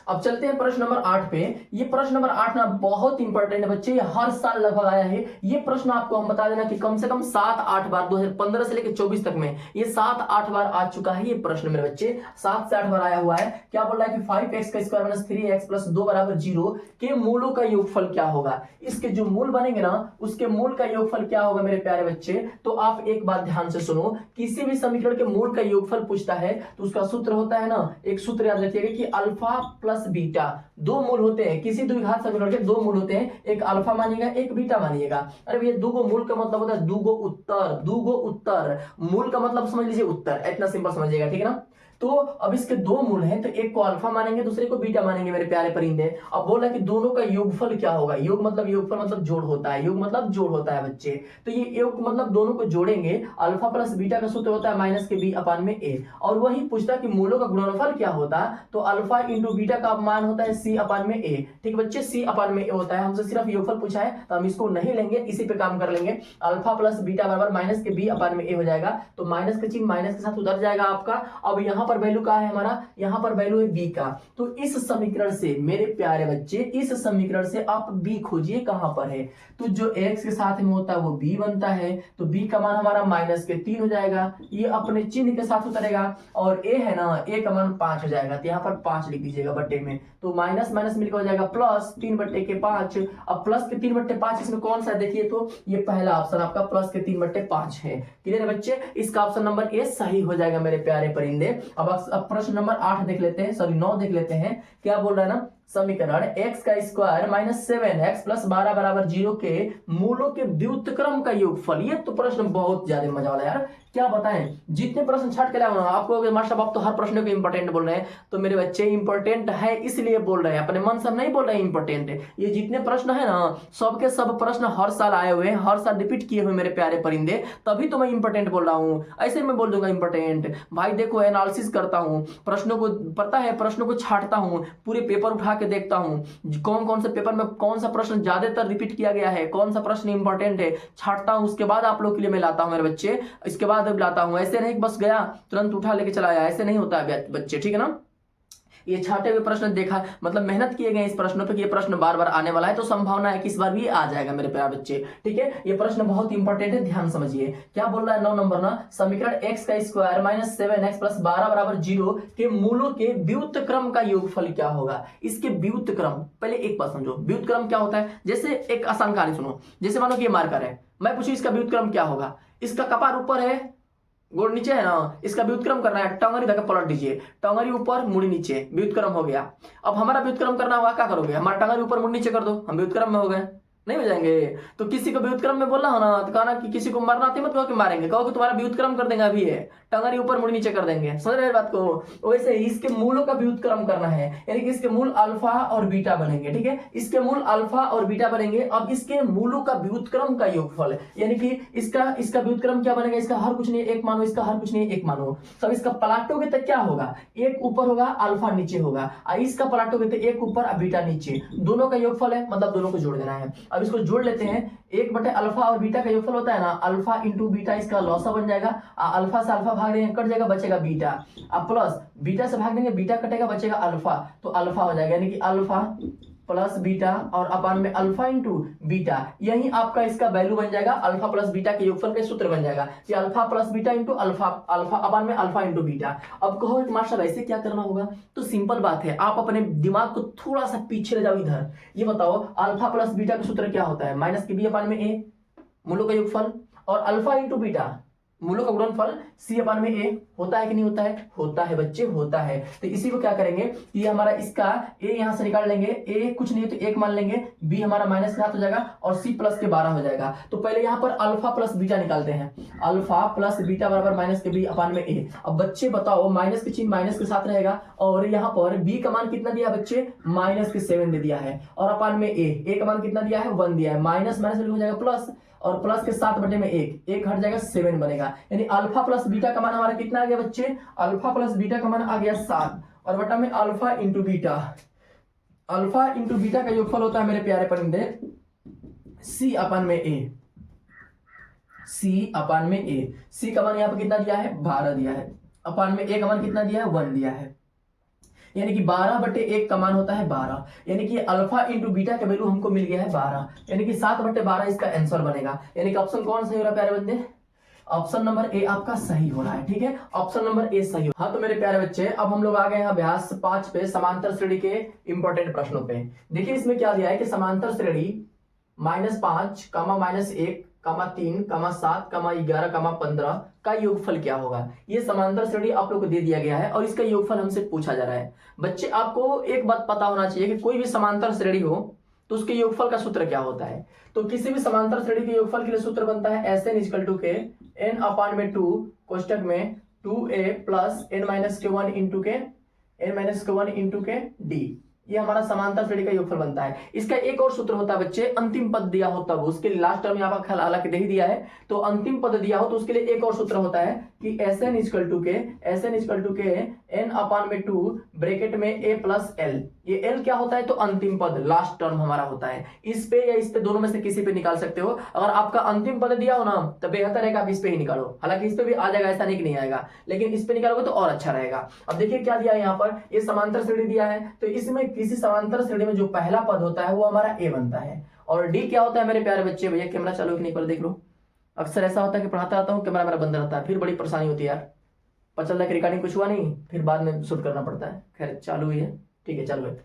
अब चलते हैं प्रश्न नंबर 8 पे। ये प्रश्न नंबर 8 ना बहुत इंपॉर्टेंट है बच्चे, ये हर साल लगभग आया है। ये प्रश्न आपको हम बता देना कि कम से कम 7-8 बार 2015 से लेकर 24 तक में ये 7-8 बार आ चुका है। ये प्रश्न मेरे बच्चे 7 से 8 बार आया हुआ है। क्या बोल रहा है कि 5x का स्क्वायर माइनस 3x प्लस 2 बराबर 0 के मूलों का योगफल क्या होगा। इसके जो मूल बनेंगे ना उसके मूल का योगफल क्या होगा मेरे प्यारे बच्चे। तो आप एक बात ध्यान से सुनो, किसी भी समीकरण के मूल का योगफल पूछता है तो उसका सूत्र होता है ना, एक सूत्र याद रखिएगा कि अल्फा प्लस बीटा, दो मूल होते हैं किसी द्विघात समीकरण के, दो मूल होते हैं, एक अल्फा मानिएगा एक बीटा मानिएगा। अरे भैया दूगो मूल का मतलब होता है दूगो उत्तर, दूगो उत्तर, मूल का मतलब समझ लीजिए उत्तर, इतना सिंपल समझिएगा, ठीक है ना। तो अब इसके दो मूल हैं तो एक को अल्फा मानेंगे दूसरे को बीटा मानेंगे मेरे प्यारे परिंदे। अब बोला कि दोनों का योगफल क्या होगा, योग मतलब योगफल मतलब जोड़ होता है, योग मतलब जोड़ होता है बच्चे। तो ये योग मतलब दोनों को जोड़ेंगे, अल्फा प्लस बीटा का सूत्र होता है माइनस के बी अपान में ए, और वही पूछता कि मूलों का गुणनफल क्या होता, तो अल्फा इंटू बीटा का मान होता है सी अपान में ए, ठीक बच्चे, सी अपान में ए होता है। हमसे सिर्फ योगफल पूछा है तो हम इसको नहीं लेंगे, इसी पे काम कर लेंगे। अल्फा प्लस बीटा बराबर माइनस के बी अपान में ए हो जाएगा, तो माइनस का चिन्ह माइनस के साथ उधर जाएगा आपका। अब यहाँ पर वैल्यू का है हमारा, यहाँ पर वैल्यू है b का, तो इस समीकरण से मेरे प्यारे बच्चे, इस समीकरण से आप b खोजिए कहां पर है। तो जो x के साथ में होता है वो b बनता है, तो b का मान हमारा माइनस के 3 हो जाएगा, ये अपने चिन्ह के साथ उतरेगा, और a है ना, a का मान 5 हो जाएगा, तो यहाँ पर 5 लिख दीजिएगा बट्टे में, तो माइनस माइनस मिलकर हो जाएगा प्लस 3 बट्टे के 5। अब प्लस के 3 बट्टे 5 इसमें कौन सा है देखिए, तो ये पहला ऑप्शन आपका प्लस के 3 बट्टे 5 है। क्लियर है बच्चे, इसका ऑप्शन नंबर ए सही हो जाएगा मेरे प्यारे परिंदे। अब प्रश्न नंबर 8 देख लेते हैं, सॉरी 9 देख लेते हैं। क्या बोल रहा है ना, समीकरण x का स्क्वायर माइनस 7x प्लस 12 बराबर 0 के मूलों के व्युत्क्रम का योगफल। ये तो प्रश्न बहुत ज्यादा मजा वाला यार, क्या बताएं, जितने प्रश्न छाट के लाए आपको मास्टर साहब तो हर प्रश्न को इंपॉर्टेंट बोल रहे हैं, तो मेरे बच्चे इंपॉर्टेंट है इसलिए बोल रहे हैं, अपने मन से नहीं बोल रहे हैं इंपॉर्टेंट है। ये जितने प्रश्न है ना सबके सब प्रश्न हर साल आए हुए हैं, हर साल रिपीट किए हुए मेरे प्यारे परिंदे, तभी तो मैं इंपॉर्टेंट बोल रहा हूँ, ऐसे मैं बोल दूंगा इंपॉर्टेंट। भाई देखो एनालिसिस करता हूँ प्रश्नों को, पता है प्रश्नों को छाटता हूँ, पूरे पेपर उठा के देखता हूँ कौन कौन से पेपर में कौन सा प्रश्न ज्यादातर रिपीट किया गया है, कौन सा प्रश्न इंपॉर्टेंट है, छाटता हूँ, उसके बाद आप लोग के लिए मैं लाता हूँ मेरे बच्चे, इसके बाद लाता हूँ। ऐसे नहीं बस गया तुरंत उठा लेके चला आया, ऐसे नहीं होता है बच्चे, ठीक है ना। ये छाटे हुए प्रश्न देखा मतलब मेहनत किए गए इस प्रश्नों पे कि ये प्रश्न बार बार आने वाला है, तो संभावना है कि इस बार भी आ जाएगा मेरे प्यारे बच्चे, ठीक है। ये प्रश्न बहुत इंपॉर्टेंट है, ध्यान समझिए क्या बोल रहा है 9 नंबर ना, समीकरण x का स्क्वायर माइनस 7x प्लस 12 बराबर 0 के मूलों के व्युत्क्रम का योगफल क्या होगा। इसके व्युत्क्रम, पहले एक बात समझो व्युत्क्रम क्या होता है। जैसे एक आसान कहानी सुनो, जैसे मानो कि ये मार्कर है, मैं पूछूं इसका व्युत्क्रम क्या होगा, इसका कपार ऊपर है गोड़ नीचे है ना, इसका व्युत्क्रम करना है, टंगरी धक्का पलट दीजिए, टंगरी ऊपर मुड़ी नीचे, व्युत्क्रम हो गया। अब हमारा व्युत्क्रम करना होगा, क्या करोगे, हमारा टंगरी ऊपर मुड़ी नीचे कर दो, हम व्युत्क्रम में हो गए, नहीं हो जाएंगे। तो किसी को व्युत्क्रम में बोलना हो ना तो कहना कि किसी को मारना आती मत कहो कि मारेंगे, कहो कि तुम्हारा व्युत्क्रम कर देंगे, अभी है टंगरी ऊपर मुड़ी नीचे कर देंगे, समझ रहे बात को। वैसे ही इसके मूलों का व्युत्क्रम करना है, यानी कि इसके मूल अल्फा और बीटा बनेंगे, ठीक है, इसके मूल अल्फा और बीटा बनेंगे। अब इसके मूलों का व्युत्क्रम का योगफल, यानी कि इसका व्युत्क्रम क्या बनेगा, इसका हर कुछ नहीं एक मानो, इसका हर कुछ नहीं एक मानो, सब इसका पलटोगे तो क्या होगा, एक ऊपर होगा अल्फा नीचे होगा, इसका पलटोगे तो एक ऊपर और बीटा नीचे, दोनों का योगफल है, मतलब दोनों को जोड़ देना है। अब इसको जोड़ लेते हैं, एक बटे अल्फा और बीटा का योगफल होता है ना, अल्फा इंटू बीटा, इसका लॉसा बन जाएगा, अल्फा से अल्फा भाग देंगे कट जाएगा, बचेगा बीटा, अब प्लस बीटा से भाग देंगे बीटा कटेगा बचेगा अल्फा, तो अल्फा हो जाएगा, यानी कि अल्फा प्लस बीटा और अपान में अल्फा इंटू बीटा, यही आपका इसका वैल्यू बन जाएगा, अल्फा प्लस बीटा के योगफल का सूत्र बन जाएगा कि alpha plus beta into alpha, alpha अपान में अल्फा इंटू बीटा। अब कहो कि मास्टर ऐसे क्या करना होगा, तो सिंपल बात है, आप अपने दिमाग को थोड़ा सा पीछे ले जाओ इधर, ये बताओ अल्फा प्लस बीटा का सूत्र क्या होता है, माइनस के बी अपान में ए मूलों का योगफल, और अल्फा इंटू बीटा मूलों का गुणनफल सी अपान में ए, होता है कि नहीं होता है, होता है बच्चे होता है। तो इसी को क्या करेंगे कि हमारा इसका ए यहां से निकाल लेंगे, ए कुछ नहीं है तो एक मान लेंगे, बी हमारा माइनस के हाथ हो जाएगा और सी प्लस के 12 हो जाएगा। तो पहले यहां पर अल्फा प्लस बीटा निकालते हैं, अल्फा प्लस बीटा बराबर माइनस के बी अपान में ए। अब बच्चे बताओ माइनस के चिन्ह माइनस के साथ रहेगा, और यहाँ पर बी का मान कितना दिया बच्चे, माइनस के 7 दे दिया है, और अपान में ए का मान कितना दिया है 1 दिया है, माइनस माइनस हो जाएगा प्लस, और प्लस के 7 बटे में एक हट जाएगा 7 बनेगा, यानी अल्फा प्लस बीटा का मान हमारा कितना आ गया बच्चे, अल्फा प्लस बीटा का मान आ गया 7, और बटा में alpha into beta, alpha into beta का योगफल होता है मेरे प्यारे परिंदे सी अपान में ए, सी अपान में ए, सी का मान यहाँ पे कितना दिया है 12 दिया है, अपान में ए का मान कितना दिया है 1 दिया है, यानी कि 12 बटे 1 का मान होता है 12, यानी कि अल्फा इंटू बीटा का वैल्यू हमको मिल गया है 12, यानी कि 7 बटे 12 इसका आंसर बनेगा, यानी कि ऑप्शन कौन सही हो रहा है प्यारे बच्चे, ऑप्शन नंबर ए आपका सही हो रहा है, ठीक है, ऑप्शन नंबर ए सही। हाँ तो मेरे प्यारे बच्चे अब हम लोग आ गए हैं अभ्यास 5 पे, समांतर श्रेणी के इंपॉर्टेंट प्रश्नों पे। देखिए इसमें क्या दिया है कि समांतर श्रेणी -5, -1, -3, -7, -11, -15 का योगफल क्या होगा। ये समांतर श्रेणी आप लोग को दे दिया गया है और इसका योगफल हमसे पूछा जा रहा है। बच्चे आपको एक बात पता होना चाहिए कि कोई भी समांतर श्रेणी हो तो उसके योगफल का सूत्र क्या होता है। तो किसी भी समांतर श्रेणी के योगफल के लिए सूत्र बनता है SN = के n अपान में 2 कोष्टक में 2a प्लस n-1 इंटू के n-1 इंटू के d, ये हमारा समांतर श्रेणी का योगफल बनता है। इसका एक और सूत्र होता है बच्चे, अंतिम पद दिया हो तब, उसके लास्ट टर्म यहाँ पर हालांकि दे ही दिया है, तो अंतिम पद दिया हो तो उसके लिए एक और सूत्र होता है कि SN = के n अपान में 2 ब्रैकेट में a प्लस l, ये l क्या होता है तो अंतिम पद, लास्ट टर्म हमारा होता है। इस पे या इस पे दोनों में से किसी पे निकाल सकते हो, अगर आपका अंतिम पद दिया हो ना तो बेहतर है कि आप इस पे ही निकालो, हालांकि इस पे भी आ जाएगा, ऐसा नहीं कि नहीं आएगा, लेकिन इस पे निकालोगे तो और अच्छा रहेगा। अब देखिए क्या दिया है यहाँ पर, ये समांतर श्रेणी दिया है, तो इसमें किसी समांतर श्रेणी में जो पहला पद होता है वो हमारा a बनता है, और d क्या होता है मेरे प्यारे बच्चे, भैया कैमरा चालू कि नहीं पर देख लो, अक्सर ऐसा होता है कि पढ़ाता रहता हूँ कैमरा मेरा बंद रहता है, फिर बड़ी परेशानी होती है यार, पता चलता है कि रिकॉर्डिंग कुछ हुआ नहीं, फिर बाद में शूट करना पड़ता है। खैर चालू ही है, ठीक है चालू है।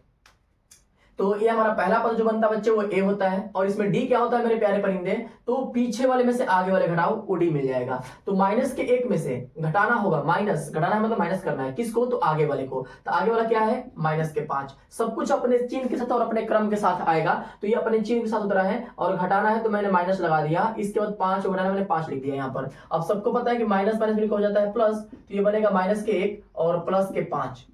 तो ये हमारा पहला पद जो बनता है बच्चे वो ए होता है, और इसमें डी क्या होता है मेरे प्यारे परिंदे, तो पीछे वाले में से आगे वाले घटाओ, वो डी मिल जाएगा। तो माइनस के एक में से घटाना होगा, माइनस घटाना है मतलब माइनस करना है, किसको, तो आगे वाले को। तो आगे वाला क्या है, माइनस के 5। सब कुछ अपने चिन्ह के साथ और अपने क्रम के साथ आएगा, तो ये अपने चिन्ह के साथ उतरा है, और घटाना है तो मैंने माइनस लगा दिया, इसके बाद 5 घटाना मैंने 5 लिख दिया यहाँ पर। अब सबको पता है कि माइनस माइनस मिलकर हो जाता है प्लस, तो ये बनेगा माइनस के 1 और प्लस के 5,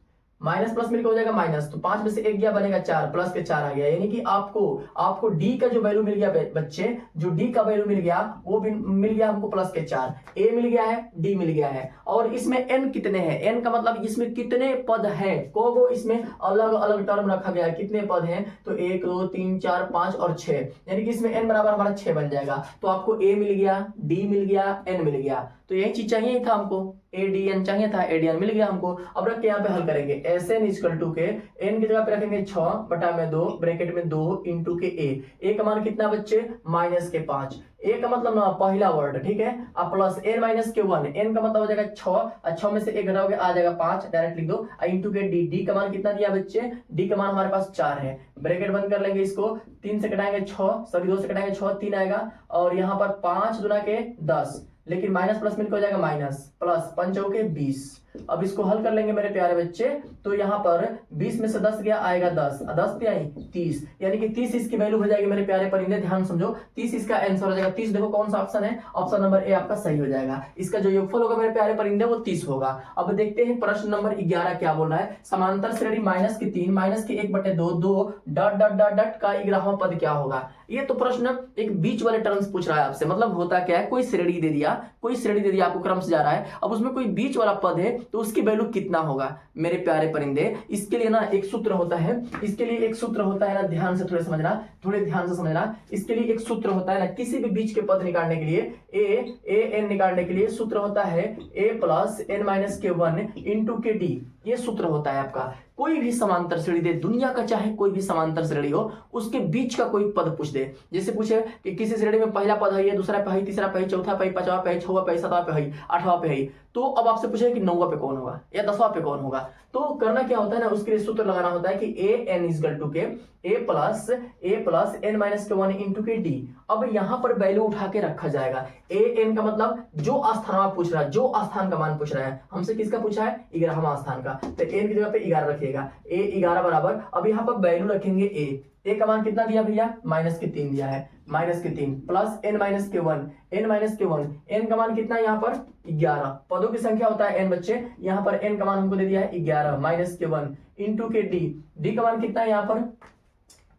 माइनस प्लस मिलकर हो जाएगा माइनस, तो 5 में से 1 गया बनेगा 4, प्लस के 4 आ गया। यानी कि आपको डी का जो वैल्यू मिल गया बच्चे, जो डी का वैल्यू मिल गया वो भी मिल गया हमको प्लस के 4, ए मिल गया है, डी मिल गया है। और इसमें एन कितने हैं, एन का मतलब इसमें कितने पद हैं, को इसमें अलग अलग टर्म रखा गया है, कितने पद हैं, तो 1 2 3 4 5 और 6, यानी कि इसमें एन बराबर हमारा 6 बन जाएगा। तो आपको ए मिल गया, डी मिल गया, एन मिल गया, तो यही चीज चाहिए था हमको, एडीएन चाहिए था, एडीएन मिल गया हमको। अब रख के यहाँ पे हल करेंगे, एस एन इक्वल टू के एन की जगह पे रखेंगे 6 बटा में 2 ब्रैकेट में 2 इंटू के ए का मान कितना बच्चे, माइनस के 5, ए का मतलब ना पहला वर्ड, ठीक है। अब प्लस एन माइनस के 1, एन का मतलब हो जाएगा 6, 6 में से 1 घटाओगे आ जाएगा 5, डायरेक्ट लिख दो, इंटू के डी, डी का मान कितना दिया बच्चे, डी का मान हमारे पास 4 है, ब्रैकेट बंद कर लेंगे इसको, 3 से कटाएंगे 6, सॉरी 2 से कटाएंगे 6, 3 आएगा, और यहाँ पर 5 गुना के 10, लेकिन माइनस प्लस मिलकर हो जाएगा माइनस, प्लस 5 चौके 20। अब इसको हल कर लेंगे मेरे प्यारे बच्चे, तो यहाँ पर 20 में से 10 गया आएगा 10, 10 पे आई 30, यानी कि 30 इसकी वैल्यू हो जाएगी मेरे प्यारे परिंदे, ध्यान समझो, 30 इसका आंसर हो जाएगा। 30 देखो कौन सा ऑप्शन है, ऑप्शन नंबर ए आपका सही हो जाएगा। इसका जो योगफल होगा मेरे प्यारे परिंदे वो 30 होगा। अब देखते हैं प्रश्न नंबर 11 क्या बोल रहा है, समांतर श्रेणी माइनस के 3 माइनस के 1/2 2 डॉट डॉट डॉट डॉट का 11वां पद क्या होगा। ये तो प्रश्न एक बीच वाले टर्म्स पूछ रहा है आपसे, मतलब होता क्या है, कोई श्रेणी दे दिया, आपको क्रम से जा रहा है, अब उसमें कोई बीच वाला पद है तो उसकी वैल्यू कितना होगा मेरे प्यारे परिंदे। इसके लिए ना एक सूत्र होता है, इसके लिए एक सूत्र होता है ना, ध्यान से थोड़े समझना, थोड़े ध्यान से समझना। इसके लिए एक सूत्र होता है ना, किसी भी बीच के पद निकालने के लिए, ए एन निकालने के लिए सूत्र होता है ए प्लस एन माइनस के 1 इंटू के डी, ये सूत्र होता है आपका। कोई भी समांतर श्रेणी दे, दुनिया का चाहे कोई भी समांतर श्रेणी हो, उसके बीच का कोई पद पूछ दे, जैसे पूछे कि किसी श्रेणी में पहला पद है, दूसरा पे है, तीसरा पे है, चौथा पे है, पांचवा पे है, छठवां पे है, सातवां पे है, आठवां पे है, तो अब आपसे पूछे कि 9वां पे कौन होगा या 10वां पे कौन होगा, तो करना क्या होता है ना, उसके लिए सूत्र लगाना होता है कि ए एन इक्वल टू के ए प्लस एन माइनस के 1 इंटू के डी। अब यहां पर वैल्यू उठा के रखा जाएगा, ए एन का मतलब जो स्थान पूछ रहा है, जो स्थान का मान पूछ रहा है हमसे, किसका पूछा है, 11वां स्थान का, तो एन की जगह पे 11 रखिएगा, ए 11 बराबर, अब यहाँ पर वैल्यू रखेंगे ए का मान कितना दिया भैया, माइनस के 3 दिया है, माइनस के 3 प्लस एन माइनस के 1, एन का मान कितना है यहाँ पर 11, पदों की संख्या होता है एन बच्चे, यहाँ पर एन का मान हमको दे दिया है 11 माइनस के 1 इंटू के डी का मान कितना है यहाँ पर,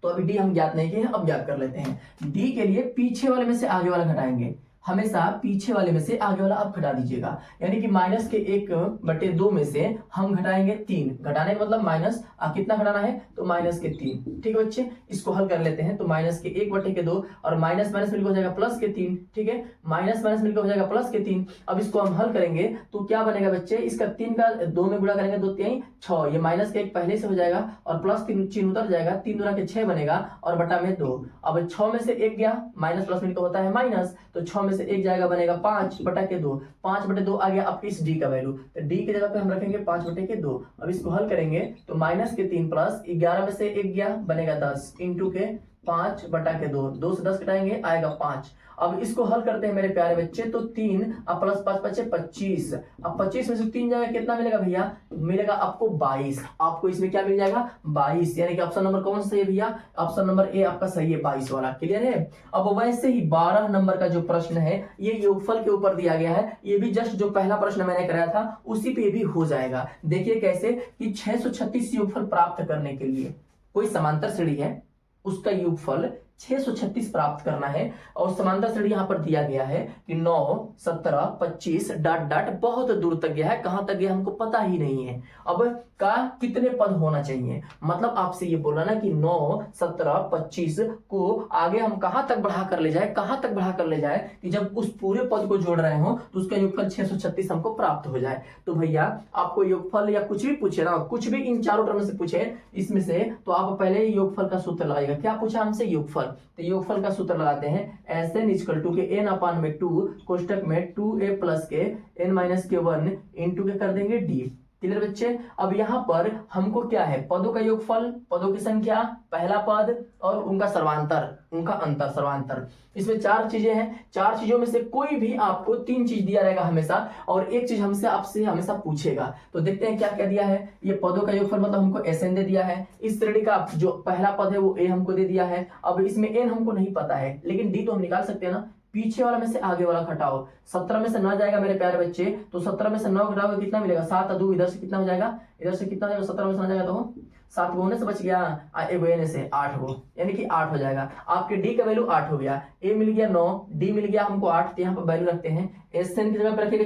तो अभी डी हम ज्ञात नहीं किए हैं, अब ज्ञात कर लेते हैं। डी के लिए पीछे वाले में से आगे वाला घटाएंगे, हमेशा पीछे वाले में से आगे वाला आप घटा दीजिएगा, यानी कि माइनस के 1/2 में से हम घटाएंगे 3, घटाने का मतलब माइनस कितना घटाना है, तो माइनस के 3, ठीक है बच्चे। इसको हल कर लेते हैं, तो माइनस के 1/2 और माइनस माइनस मिलकर हो जाएगा प्लस के 3, ठीक है, माइनस माइनस मिलकर हो जाएगा प्लस के 3। अब इसको हम हल करेंगे तो क्या बनेगा बच्चे, इसका 3 का 2 में गुणा करेंगे, 2 3 6, ये माइनस के 1 पहले से हो जाएगा और प्लस 3 चिन्ह उतर जाएगा, 3 दूना के 6 बनेगा और बटा में 2। अब 6 में से 1 गया, माइनस प्लस मिलकर होता है माइनस, तो 6 में से 1 जाएगा, बनेगा 5/2, 5/2 आ गया आपके इस डी का वैल्यू, तो डी की जगह पे हम रखेंगे 5/2। अब इसको हल करेंगे तो माइनस के 3 प्लस 11 में से 1 गया, बनेगा 10 इंटू के 5/2, 2 से 10 घटाएंगे आएगा 5। अब इसको हल करते हैं मेरे प्यारे बच्चे, तो 3 अब प्लस 5 बचे 25, अब 25 में से 3 जाएगा, कितना मिलेगा भैया, मिलेगा आपको 22। आपको इसमें क्या मिल जाएगा, 22, यानी कि ऑप्शन नंबर कौन सा है भैया, ऑप्शन नंबर ए आपका सही है, 22 वाला, क्लियर है। अब वैसे ही 12 नंबर का जो प्रश्न है ये योगफल के ऊपर दिया गया है, ये भी जस्ट जो पहला प्रश्न मैंने कराया था उसी पे भी हो जाएगा। देखिए कैसे कि 636 योगफल प्राप्त करने के लिए कोई समांतर श्रेणी है, उसका योगफल 636 प्राप्त करना है, और समांतर श्रेणी यहां पर दिया गया है कि 9 17 25 डॉट डॉट बहुत दूर तक गया है, कहां तक गया हमको पता ही नहीं है। अब का कितने पद होना चाहिए, मतलब आपसे ये बोला ना कि 9 17 25 को आगे हम कहां तक बढ़ा कर ले जाए, कहां तक बढ़ा कर ले जाए कि जब उस पूरे पद को जोड़ रहे हो तो उसका योगफल 636 हमको प्राप्त हो जाए। तो भैया आपको योगफल या कुछ भी पूछे ना, कुछ भी इन चारों टर्म से पूछे इसमें से, तो आप पहले योगफल का सूत्र लगाइएगा। क्या पूछा हमसे, योगफल, तो योगफल का सूत्र लगाते हैं, एस एन इक्वल टू के एन अपान में 2 कोष्टक में 2a प्लस के n माइनस के 1 इंटू के कर देंगे डी। क्लियर बच्चे। अब यहाँ पर हमको क्या है, पदों का योगफल, पदों की संख्या, पहला पद और उनका सर्वांतर, उनका अंतर सर्वांतर। इसमें 4 चीजें हैं। 4 चीजों में से कोई भी आपको 3 चीज दिया रहेगा हमेशा, और एक चीज हमसे आपसे हमेशा पूछेगा। तो देखते हैं क्या क्या दिया है। ये पदों का योगफल मतलब हमको SN दे दिया है। इस श्रेणी का जो पहला पद है वो A हमको दे दिया है। अब इसमें N हमको नहीं पता है, लेकिन D तो हम निकाल सकते हैं ना। पीछे वाला में से आगे वाला घटाओ। 17 में से 9 जाएगा मेरे प्यारे बच्चे, तो 17 में से 9 घटाओगे कितना मिलेगा, 7 और 2 इधर से कितना हो जाएगा, इधर से कितना हो जाएगा, 17 में से 9 जाएगा तो 7 होने से बच गया, एक एन से 8 हो, यानी कि 8 हो जाएगा। आपके डी का वैल्यू 8 हो गया। ए मिल गया 9, डी मिल गया हमको 8, तो यहाँ पर वैल्यू रखते हैं। एसएन की जगह पर रखेंगे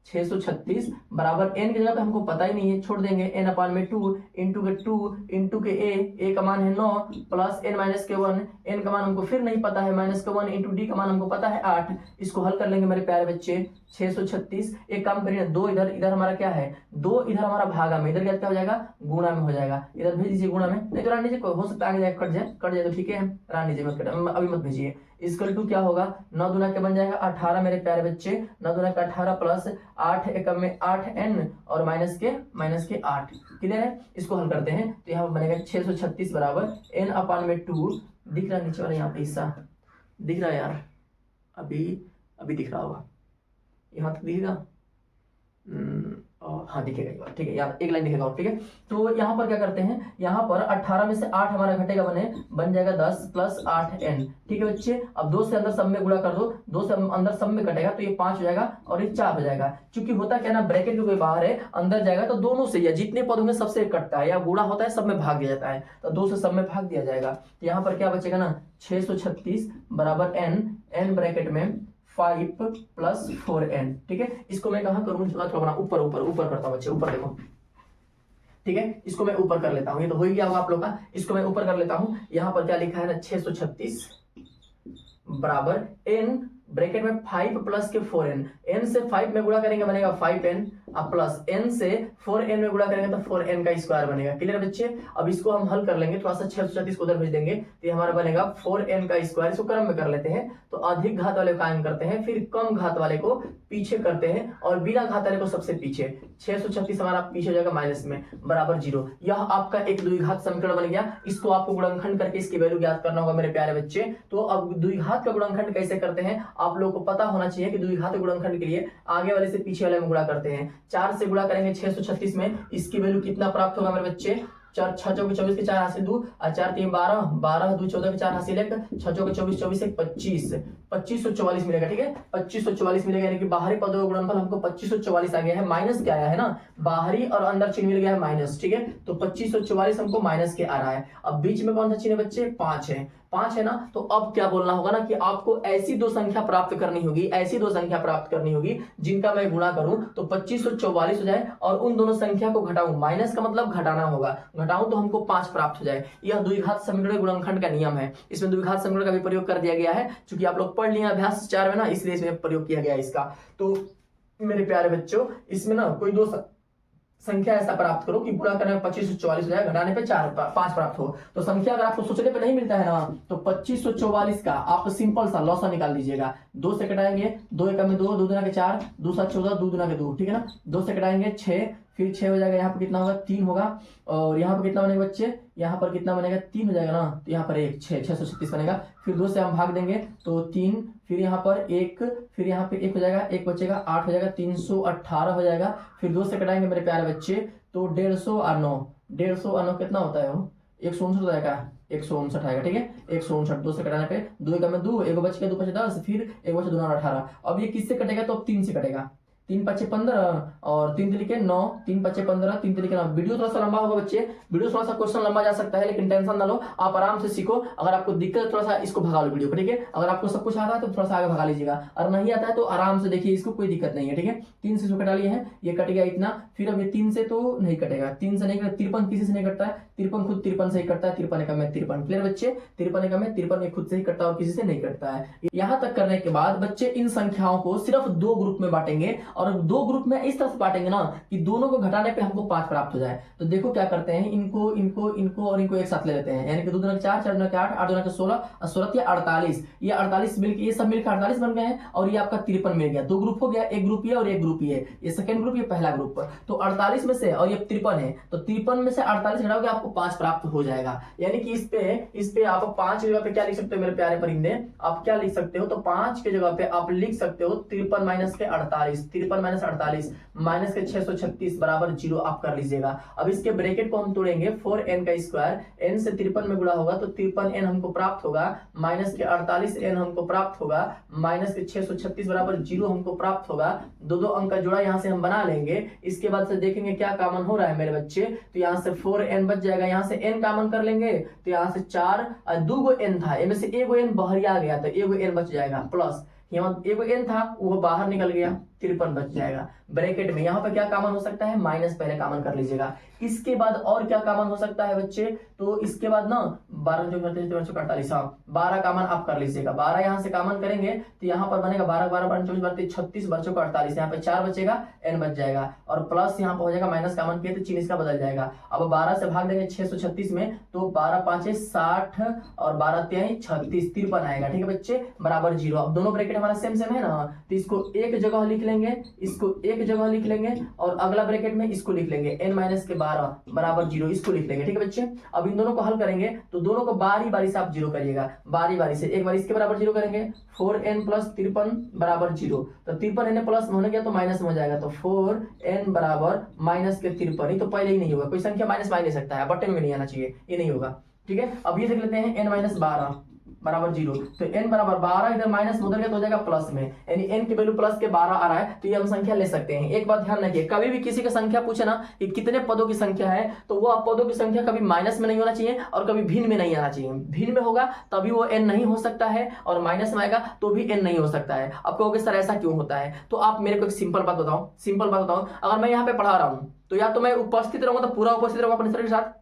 636 बराबर एन की जगह पे हमको पता ही नहीं है, छोड़ देंगे। एन अपान में 2 इंटू के ए का मान है 9 प्लस एन माइनस के 1, एन का मान हमको फिर नहीं पता है माइनस के 1 इंटू डी का मान हमको पता है 8। इसको हल कर लेंगे मेरे प्यारे बच्चे। 636, एक काम करिए, 2 इधर, इधर हमारा क्या है, 2 इधर हमारा भागा में, इधर क्या हो जाएगा, गुणा में हो जाएगा। इधर भेज दीजिए गुणा में, नहीं तो रान लीजिए, हो सकता है आगे जाए कट जाए तो ठीक है, रान लीजिए मत अभी मत भेजिए। इसकल टू क्या होगा, 9 दूना के बन जाएगा 18 मेरे प्यारे बच्चे, 9 दूना का 18 प्लस 8 एकम में 8n और माइनस के 8। क्लियर है। इसको हल करते हैं तो यहाँ पर बनेगा 636 बराबर n अपान में 2, दिख रहा है नीचे वाला यहाँ पे हिस्सा, दिख रहा है यार, अभी दिख रहा होगा, यहाँ तक दिखेगा, हाँ दिखेगा, ठीक है यार, एक लाइन दिखेगा और, ठीक है। तो यहाँ पर क्या करते हैं, यहाँ पर 18 में से 8 हमारा घटेगा, बन जाएगा 10 प्लस 8n, ठीक है बच्चे। अब 2 से अंदर सब में गुणा कर दो, 2 से अंदर सब में कटेगा तो ये 5 हो जाएगा और ये 4 हो जाएगा। क्योंकि होता क्या ना, ब्रैकेट के कोई बाहर है, अंदर जाएगा तो दोनों से, या जितने पद होंगे सबसे कटता है, या गुणा होता है सब में भाग दिया जाता है, तो 2 से सब में भाग दिया जाएगा। तो यहाँ पर क्या बचेगा ना, 636 बराबर n ब्रैकेट में 5 प्लस 4n, ठीक है। इसको मैं कहाँ करूँ, थोड़ा ऊपर करता हूँ बच्चे, ऊपर देखो, ठीक है। इसको मैं ऊपर कर लेता हूँ, ये तो हो ही गया होगा आप लोग का, इसको मैं ऊपर कर लेता हूँ। यहाँ पर क्या लिखा है ना, 636 बराबर n ब्रैकेट में 5 प्लस के 4n, n से 5 में गुणा करेंगे बनेगा 5n, अब प्लस n से 4n में गुणा करेंगे तो 4n का स्क्वायर बनेगा। क्लियर बच्चे। अब इसको हम हल कर लेंगे, थोड़ा सा 636 को उधर भेज देंगे तो ये हमारा बनेगा 4n का स्क्वायर। इसको क्रम में कर लेते हैं, तो अधिक घात वाले को कायम करते हैं, फिर कम घात वाले को पीछे करते हैं और बिना घात वाले को सबसे पीछे। 636 हमारा पीछे हो जाएगा माइनस में, बराबर 0। यह आपका एक द्विघात समीकरण बन गया। इसको आपको गुणनखंड करके इसकी वैल्यू ज्ञात करना होगा मेरे प्यारे बच्चे। तो अब द्विघात का गुणनखंड कैसे करते हैं आप लोगों को पता होना चाहिए कि द्विघात गुणनखंड के लिए आगे वाले से पीछे वाले में गुणा करते हैं। 4 से गुणा करेंगे 636 में, इसकी वैल्यू कितना प्राप्त होगा मेरे बच्चे, 4 6 चौके 24 के 4 हासिल 2 और 4 3 12 12 2 14 के 4 हासिल 1 6 चौके 24 24 1 25 2544 मिलेगा, ठीक है। 2544 मिलेगा, यानी कि बाहरी पदों का गुणनफल हमको 2544 आ गया है, माइनस क्या आया है ना, बाहरी और अंदर चिन्ह मिल गया है माइनस, ठीक है। तो 2544 हमको माइनस के आ रहा है। अब बीच में कौन सा चिन्ह है बच्चे, 5 है, 5 है ना। तो अब क्या बोलना होगा ना कि आपको ऐसी 2 संख्या प्राप्त करनी होगी, ऐसी 2 संख्या प्राप्त करनी होगी जिनका मैं गुणा करूं तो 2544 हो जाए और उन दोनों संख्या को घटाऊं, माइनस का मतलब घटाना होगा, घटाऊं तो हमको 5 प्राप्त हो जाए। यह द्विघात समीकरण गुणनखंड का नियम है। इसमें द्विघात समीकरण का भी प्रयोग कर दिया गया है, क्योंकि आप लोग पढ़ लिए अभ्यास 4 में ना, इसलिए इसमें प्रयोग किया गया इसका। तो मेरे प्यारे बच्चों, इसमें ना कोई 2 संख्या ऐसा प्राप्त करो कि गुणा करने में 2544 हो जाए, घटाने पे 5 प्राप्त हो। तो संख्या अगर आपको सोचने पे नहीं मिलता है ना, तो 2544 का आप सिंपल सा लॉसा निकाल लीजिएगा। 2 से कटाएंगे, 2 एकम में 2, 2 दूना के 4, 2 7 14, 2 दूना के 2, ठीक है ना। 2 से कटाएंगे 6, फिर 6 हो जाएगा, यहाँ पर कितना होगा 3 होगा, और यहाँ पर कितना बनेगा बच्चे, यहाँ पर कितना बनेगा 3 हो जाएगा ना, तो यहाँ पर 1 636 बनेगा। फिर 2 से हम भाग देंगे तो 3, फिर यहाँ पर 1, फिर यहाँ पे 1 हो जाएगा, 1 बचेगा 8 हो जाएगा, 318 हो जाएगा। फिर 2 से कटाएंगे मेरे प्यारे बच्चे तो 150 और 9, 150 और 9 कितना होता है वो 159 हो जाएगा, 159 आएगा, ठीक है। 159, 2 से कटाने पे 2 एकम में 2, 1 बच गया, 2 बचे 10, फिर 1 बचे 2 18। अब ये किससे कटेगा, तो अब 3 से कटेगा, 3 5 15 और 3 3 9, 3 5 15, 3 3 9। वीडियो थोड़ा सा लंबा होगा बच्चे, वीडियो थोड़ा सा क्वेश्चन लंबा जा सकता है, लेकिन टेंशन ना लो, आप आराम से सीखो। अगर आपको दिक्कत है थोड़ा सा इसको भगा लो वीडियो को, ठीक है। अगर आपको सब कुछ आता है तो थोड़ा सा आगे भगा लीजिएगा, और नहीं आता है तो आराम से देखिए, इसको कोई दिक्कत नहीं है, ठीक है। 3 से कटा लिए हैं, ये कट गया इतना। फिर अब ये 3 से तो नहीं कटेगा, 3 से नहीं कटेगा, 53 किसी से नहीं कटता है, 53 खुद 53 से ही कटता है, 53 एकम में 53। क्लियर बच्चे, 53 एकम में 53 खुद से ही कटता है और किसी से नहीं कटता है। यहां तक करने के बाद बच्चे इन संख्याओं को सिर्फ 2 ग्रुप में बांटेंगे और दो ग्रुप में इस तरह से बांटेंगे ना कि दोनों को घटाने पे हमको 5 प्राप्त हो जाए। तो देखो क्या करते हैं, इनको इनको इनको और इनको एक साथ ले लेते हैं, यानी कि 2 दूना 4, 4 दूना 8, 8 दूना 16 और 16 48, ये 48 मिलकर ये सब मिलकर 48 बन गए हैं और ये आपका 53 मिल गया। दो ग्रुप हो गया, एक ग्रुप ये और एक ग्रुप ये सेकंड ग्रुप, ये पहला ग्रुप। तो 48 में से और ये 53 है, तो 53 में से 48 घटाओगे आपको 5 प्राप्त हो जाएगा। यानी कि इस पे आप 5 जगह पे क्या लिख सकते हो मेरे प्यारे परिंदे, आप क्या लिख सकते हो, तो 5 के जगह पे आप लिख सकते हो 53 माइनस के 48, 53 माइनस 48 माइनस के 636 बराबर 0 आप कर लीजिएगा। अब इसके ब्रैकेट को हम तोड़ेंगे, 4n का स्क्वायर, n से 53 में गुणा होगा तो 53n हमको प्राप्त होगा, माइनस के 48n हमको प्राप्त होगा, माइनस के 636 बराबर 0 हमको प्राप्त होगा। दो अंक का जोड़ा यहां से हम बना लेंगे। इसके बाद से देखेंगे क्या कॉमन हो रहा है मेरे बच्चे, तो यहां से 4n बच जाएगा, यहां से n कॉमन कर लेंगे तो यहां से 4 2 गो n था, इनमें से एगो n बाहर आ गया तो एगो n बच जाएगा, प्लस यहाँ एगो n था वो बाहर निकल गया, 53 बच जाएगा। ब्रैकेट में यहाँ पर क्या कॉमन हो सकता है, माइनस पहले कॉमन कर लीजिएगा। इसके बाद और क्या कॉमन हो सकता है बच्चे, तो इसके बाद ना 12 जो 48, हाँ 12 कॉमन आप कर लीजिएगा। 12 यहाँ से कॉमन करेंगे तो यहाँ पर बनेगा 12 12 24 36 बच्चों को 48, यहाँ पे 4 बचेगा, n बच जाएगा और प्लस यहाँ पर हो जाएगा माइनस कॉमन किए तो चिन्ह इसका बदल जाएगा। अब 12 से भाग देंगे 636 में तो 12 5 60 और 12 3 36, 53 आएगा। ठीक है बच्चे, बराबर 0। अब दोनों ब्रैकेट हमारा सेम सेम है ना, तो इसको एक जगह लिख लेंगे, इसको एक जगह लिख लेंगे और अगला ब्रैकेट में इसको लिख लेंगे, n माइनस के 12 बराबर 0, इसको लिख लेंगे। ठीक है बच्चे, अब इन दोनों को हल करेंगे तो दोनों को बारी बारी से आप 0 करिएगा, बारी बारी से। एक बार इसके बराबर 0 करेंगे, 4n प्लस 53 बराबर 0, तो 53 n प्लस होने गया तो माइनस में हो जाएगा, तो 4n बराबर माइनस के 53, तो पहले ही नहीं होगा, कोई संख्या माइनस ले सकता है, बटन में नहीं आना चाहिए, ये नहीं होगा। ठीक है, अब ये देख लेते हैं n माइनस 12 बराबर 0, तो n बराबर 12 इधर माइनस उधर गया तो हो जाएगा प्लस में, यानी n की वैल्यू प्लस के 12 आ रहा है, तो ये हम संख्या ले सकते हैं। एक बात ध्यान रखिए, कभी भी किसी की संख्या पूछे ना कि कितने पदों की संख्या है, तो वो पदों की संख्या कभी माइनस में नहीं होना चाहिए और कभी भिन्न में नहीं आना चाहिए। भिन्न में होगा तभी वो n नहीं हो सकता है और माइनस में आएगा तो भी n नहीं हो सकता है। आप कहोगे सर ऐसा क्यों होता है, तो आप मेरे को एक सिंपल बात बताओ, अगर मैं यहाँ पे पढ़ा रहा हूँ तो या तो मैं उपस्थित रहूंगा तो पूरा उपस्थित रहूंगा अपने सर के साथ,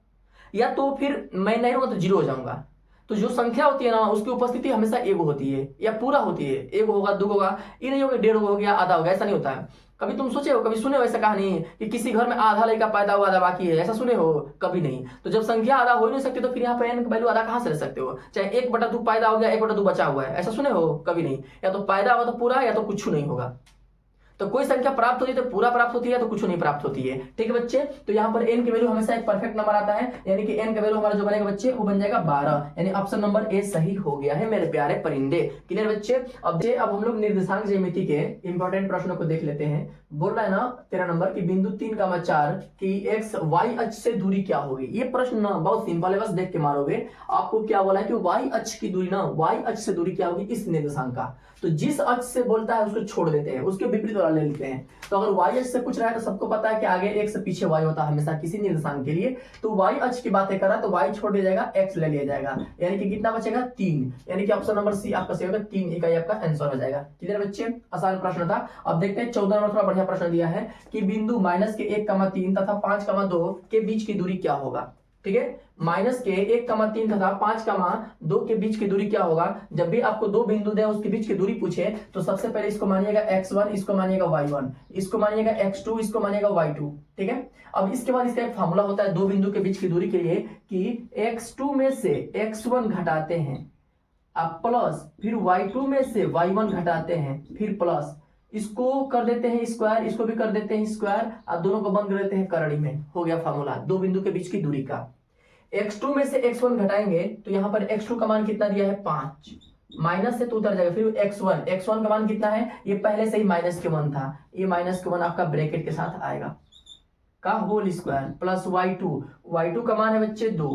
या तो फिर मैं नहीं रहूंगा तो 0 हो जाऊंगा। तो जो संख्या होती है ना उसकी उपस्थिति हमेशा एगो होती है या पूरा होती है, एगो होगा 2 होगा, ये नहीं होगा 1.5 हो गया, आधा हो गया, ऐसा नहीं होता है। कभी तुम सोचे हो, कभी सुने हो ऐसा कहानी कि किसी घर में आधा लड़का पैदा हुआ आधा बाकी है, ऐसा सुने हो? कभी नहीं। तो जब संख्या आधा हो नहीं सकती तो फिर यहाँ पे n का वैल्यू आधा कहां से ले सकते हो? चाहे 1/2 पैदा हो गया, 1/2 बचा हुआ है, ऐसा सुने हो? कभी नहीं। या तो पैदा हुआ तो पूरा, या तो कुछ नहीं होगा। तो कोई संख्या प्राप्त होती है तो पूरा प्राप्त होती है, तो कुछ नहीं प्राप्त होती है। ठीक है बच्चे, तो यहाँ पर n की वैल्यू हमेशा एक परफेक्ट नंबर आता है, यानी कि n का वैल्यू हमारा जो बनेगा बच्चे वो बन जाएगा 12, यानी ऑप्शन नंबर ए सही हो गया है मेरे प्यारे परिंदे। क्लियर बच्चे? अब हम लोग निर्देशांक ज्यामिति के इंपॉर्टेंट प्रश्नों को देख लेते हैं। बोल रहा है ना 13 नंबर की बिंदु 3,4 की x y अक्ष से दूरी क्या होगी। ये प्रश्न ना बहुत सिंपल है, बस देख के मारोगे। आपको क्या बोला है कि y अक्ष की दूरी ना, y अक्ष से दूरी क्या होगी इस निर्देशांक का। तो जिस अक्ष से बोलता है उसको छोड़ देते हैं, उसके विपरीत वाला ले लेते हैं। तो अगर y अक्ष से पूछ रहा है तो सबको पता है कि आगे x से पीछे y होता है हमेशा किसी निर्देशांक के लिए। तो y अक्ष की बातें कर रहा है तो y छोड़ दिया जाएगा, x ले लिया जाएगा, यानी कि कितना बचेगा 3, यानी कि ऑप्शन नंबर सी आपका सही होगा, 3 इकाई आपका आंसर हो जाएगा। क्लियर बच्चे? आसान प्रश्न था। अब देखते हैं 14 नंबर, थोड़ा बढ़िया प्रश्न दिया है कि बिंदु -1,3 तथा 5,2 के बीच की दूरी क्या होगा। ठीक है, -1,3 तथा 5,2 के बीच की दूरी क्या होगा। जब भी आपको दो बिंदु दे उसके बीच की दूरी पूछे तो सबसे पहले इसको मानिएगा x1, इसको मानिएगा y1, इसको मानिएगा x2, इसको मानिएगा y2। ठीक है, अब इसके बाद इसका एक फार्मूला होता है दो बिंदु के बीच की दूरी के लिए कि x2 में से x1 घटाते हैं अब प्लस, फिर y2 में से y1 घटाते हैं फिर प्लस, इसको कर देते हैं स्क्वायर, इसको भी कर देते हैं स्क्वायर, और दोनों को बंद कर देते हैं करड़ी में। हो गया फार्मूला दो बिंदु के बीच की दूरी का। x2 में से x1 घटाएंगे तो यहाँ पर x2 का मान कितना दिया है 5, माइनस से तो उतर जाएगा, फिर x1 का मान कितना है, ये पहले से ही -1 था, ये -1 आपका ब्रैकेट के साथ आएगा का होल स्क्वायर, प्लस y2 का मान है बच्चे 2,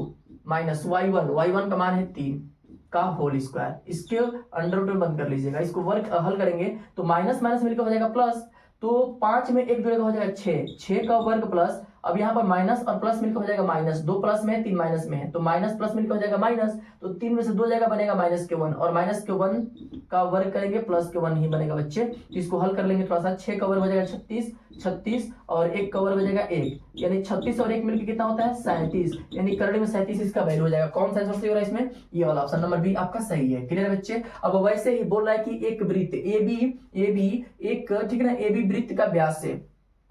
माइनस y1 का मान है 3 का होल स्क्वायर, इसके अंडर रूट में बंद कर लीजिएगा। इसको वर्क हल करेंगे तो माइनस माइनस मिलकर हो जाएगा प्लस, तो 5 में 1 जुड़ेगा हो जाएगा 6 का वर्ग प्लस अब यहाँ पर माइनस और प्लस मिलकर हो जाएगा माइनस, 2 प्लस में है 3 माइनस में है, तो माइनस प्लस मिलकर हो जाएगा माइनस, तो 3 में से 2 जाएगा बनेगा माइनस के 1, और माइनस के 1 का वर्ग करेंगे प्लस के 1 ही बनेगा बच्चे। इसको हल कर लेंगे थोड़ा सा, 6 का वर्ग हो जाएगा 36, 36 और 1 का वर्ग हो जाएगा 1, यानी 36 और 1 मिलकर कितना होता है 37, यानी करंट में 37 इसका वैल्यू हो जाएगा। कौन सा आंसर सही हो रहा है इसमें, ये वाला ऑप्शन नंबर बी आपका सही है। क्लियर है बच्चे। अब वैसे ही बोल रहा है कि एक वृत्त AB एक, ठीक है ना, AB वृत्त का व्यास है,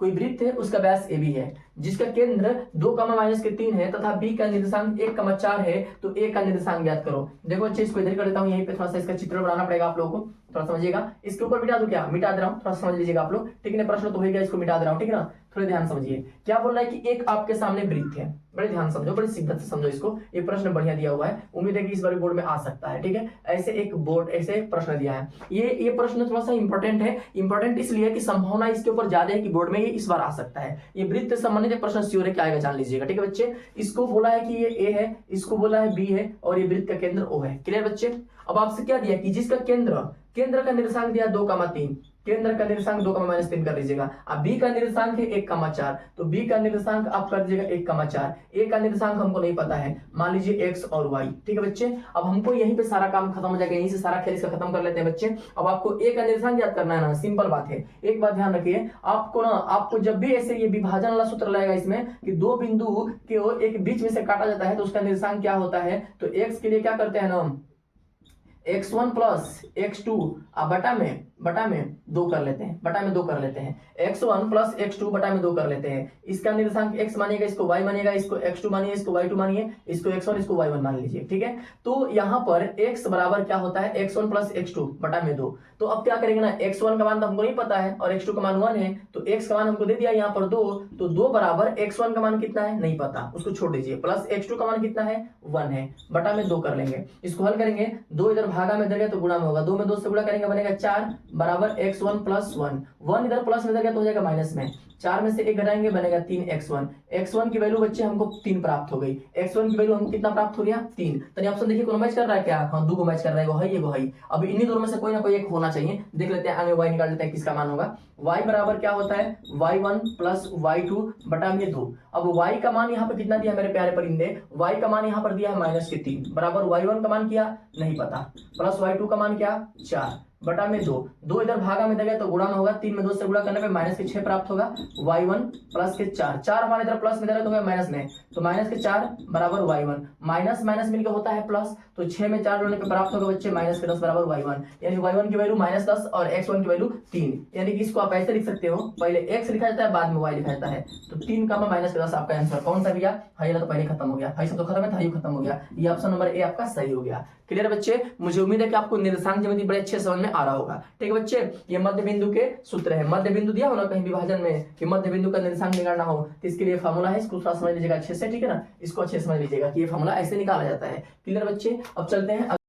कोई वृत्त है उसका व्यास AB है, जिसका केंद्र 2, -3 है तथा B का निर्देशांक 1, 4 है, तो A का निर्देशांक ज्ञात करो। देखो अच्छे इसको इधर कर देता हूं, यहीं पे थोड़ा सा इसका चित्र बनाना पड़ेगा आप लोगों को, थोड़ा समझिएगा। इसके ऊपर मिटा दूं क्या, मिटा दे रहा हूं, थोड़ा समझ लीजिएगा आप लोग, ठीक है। प्रश्न तो हो गया, इसको मिटा दे रहा हूं, ठीक है ना। थोड़े ध्यान समझिए क्या बोल रहा है कि एक आपके सामने वृत्त है, बड़े ध्यान समझो, बड़ी शिद्दत से समझो इसको। ये प्रश्न बढ़िया दिया हुआ है, उम्मीद है कि इस बार बोर्ड में आ सकता है, ठीक है। ऐसे एक बोर्ड ऐसे प्रश्न दिया है, ये प्रश्न थोड़ा सा इंपॉर्टेंट है। इंपॉर्टेंट इसलिए कि संभावना इसके ऊपर ज्यादा है कि बोर्ड में ये इस बार आ सकता है। ये वृत्त संबंधित प्रश्न श्योर है, क्या आएगा जान लीजिएगा, ठीक है बच्चे। इसको बोला है कि ये A है, इसको बोला है B है, और ये वृत्त का केंद्र O है। क्लियर बच्चे। अब आपसे क्या दिया कि जिसका केंद्र का निर्देशांक दिया 2, 3, केंद्र का निर्देशांक 2, -3 कर लीजिएगा। अब B का निर्देशांक है 1, 4, तो B का निर्देशांक आप कर दीजिएगा 1, 4। A का निर्देशांक हमको नहीं पता है, मान लीजिए X और Y, ठीक है बच्चे। अब हमको यहीं पे सारा काम खत्म हो जाएगा, यहीं से सारा खेल इसका खत्म कर लेते हैं बच्चे। अब आपको A का निर्देशांक याद करना है ना, सिंपल बात है। एक बात ध्यान रखिए, आपको जब भी ऐसे ये विभाजन वाला सूत्र लगेगा इसमें कि दो बिंदु के एक बीच में से काटा जाता है, तो उसका निर्देशांक क्या होता है, तो X के लिए क्या करते हैं ना, x1 प्लस x2 बटा में 2 कर लेते हैं, बटा में 2 कर लेते हैं, x1 प्लस x2 बटा में 2 कर लेते हैं। इसका निर्देशांक x मानिएगा, इसको y मानिएगा, इसको x2 मानिए, इसको y2 मानिए, इसको x1 इसको y1 मान लीजिए, ठीक है। तो यहाँ पर x बराबर क्या होता है, x1 प्लस x2 बटा में 2। तो अब क्या करेंगे ना, x1 का मान तो हमको नहीं पता है और x2 का मान 1 है, तो x का मान हमको दे दिया यहाँ पर 2, तो 2 बराबर x1 का मान कितना है नहीं पता, उसको छोड़ दीजिए, प्लस x2 का मान कितना है 1 है, बटा में 2 कर लेंगे। इसको हल करेंगे, 2 इधर भागा में इधर गया तो गुणा में होगा, 2 में 2 से गुणा करेंगे बनेगा 4 बराबर x1 प्लस 1 इधर प्लस में इधर गया तो हो जाएगा माइनस में, 4 में से 1 घटाएंगे बनेगा 3x1 की वैल्यू बच्चे हमको 3 प्राप्त हो गई। x1 की वैल्यू हमको कितना प्राप्त हो गया 3। तो ऑप्शन देखिए कौन मैच कर रहा है, क्या हाँ 2 को मैच कर रहा है, वो है ये वो है। अब इन्हीं दोनों में से कोई ना कोई एक होना चाहिए, देख लेते हैं आगे y निकाल लेते हैं किसका मान होगा। y बराबर क्या होता है y1 प्लस y2 बटा में 2। अब y का मान यहाँ पे कितना दिया मेरे प्यारे परिंदे, y का मान यहाँ पर दिया है -3 बराबर y1 का मान क्या नहीं पता, प्लस y2 का मान क्या 4 बटा में 2 इधर भागा में देगा तो गुणा में होगा, 3 में 2 से गुणा करने पे -6 प्राप्त होगा, y1 प्लस के 4 हमारे इधर प्लस में दे रहा तो माइनस में, तो -4 बराबर y1, माइनस मिलकर होता है प्लस, तो 6 में 4 जोड़ने पे प्राप्त होगा बच्चे -10 बराबर y1, यानी y1 की वैल्यू -10 और x1 की वैल्यू 3। यानी कि इसको आप ऐसे लिख सकते हो, पहले x लिखा जाता है बाद में y लिखा जाता है, तो 3 का -10 आपका आंसर कौन सा भैया, हाई तो पहले खत्म हो गया, हाई सब तो खत्म है, हाई खत्म हो गया, ये ऑप्शन नंबर ए आपका सही हो गया। क्लियर बच्चे, मुझे उम्मीद है कि आपको निर्देशांक ज्यामिति बड़े अच्छे समझ में आ रहा होगा, ठीक है बच्चे। ये मध्य बिंदु के सूत्र है, मध्य बिंदु दिया हो ना कहीं विभाजन में कि मध्य बिंदु का निर्देशांक निकालना हो, तो इसके लिए फार्मूला है, इसको थोड़ा समझ लीजिएगा अच्छे से, ठीक है ना, इसको अच्छे से समझ लीजिएगा कि ये फार्मूला ऐसे निकाला जाता है। क्लियर बच्चे, अब चलते हैं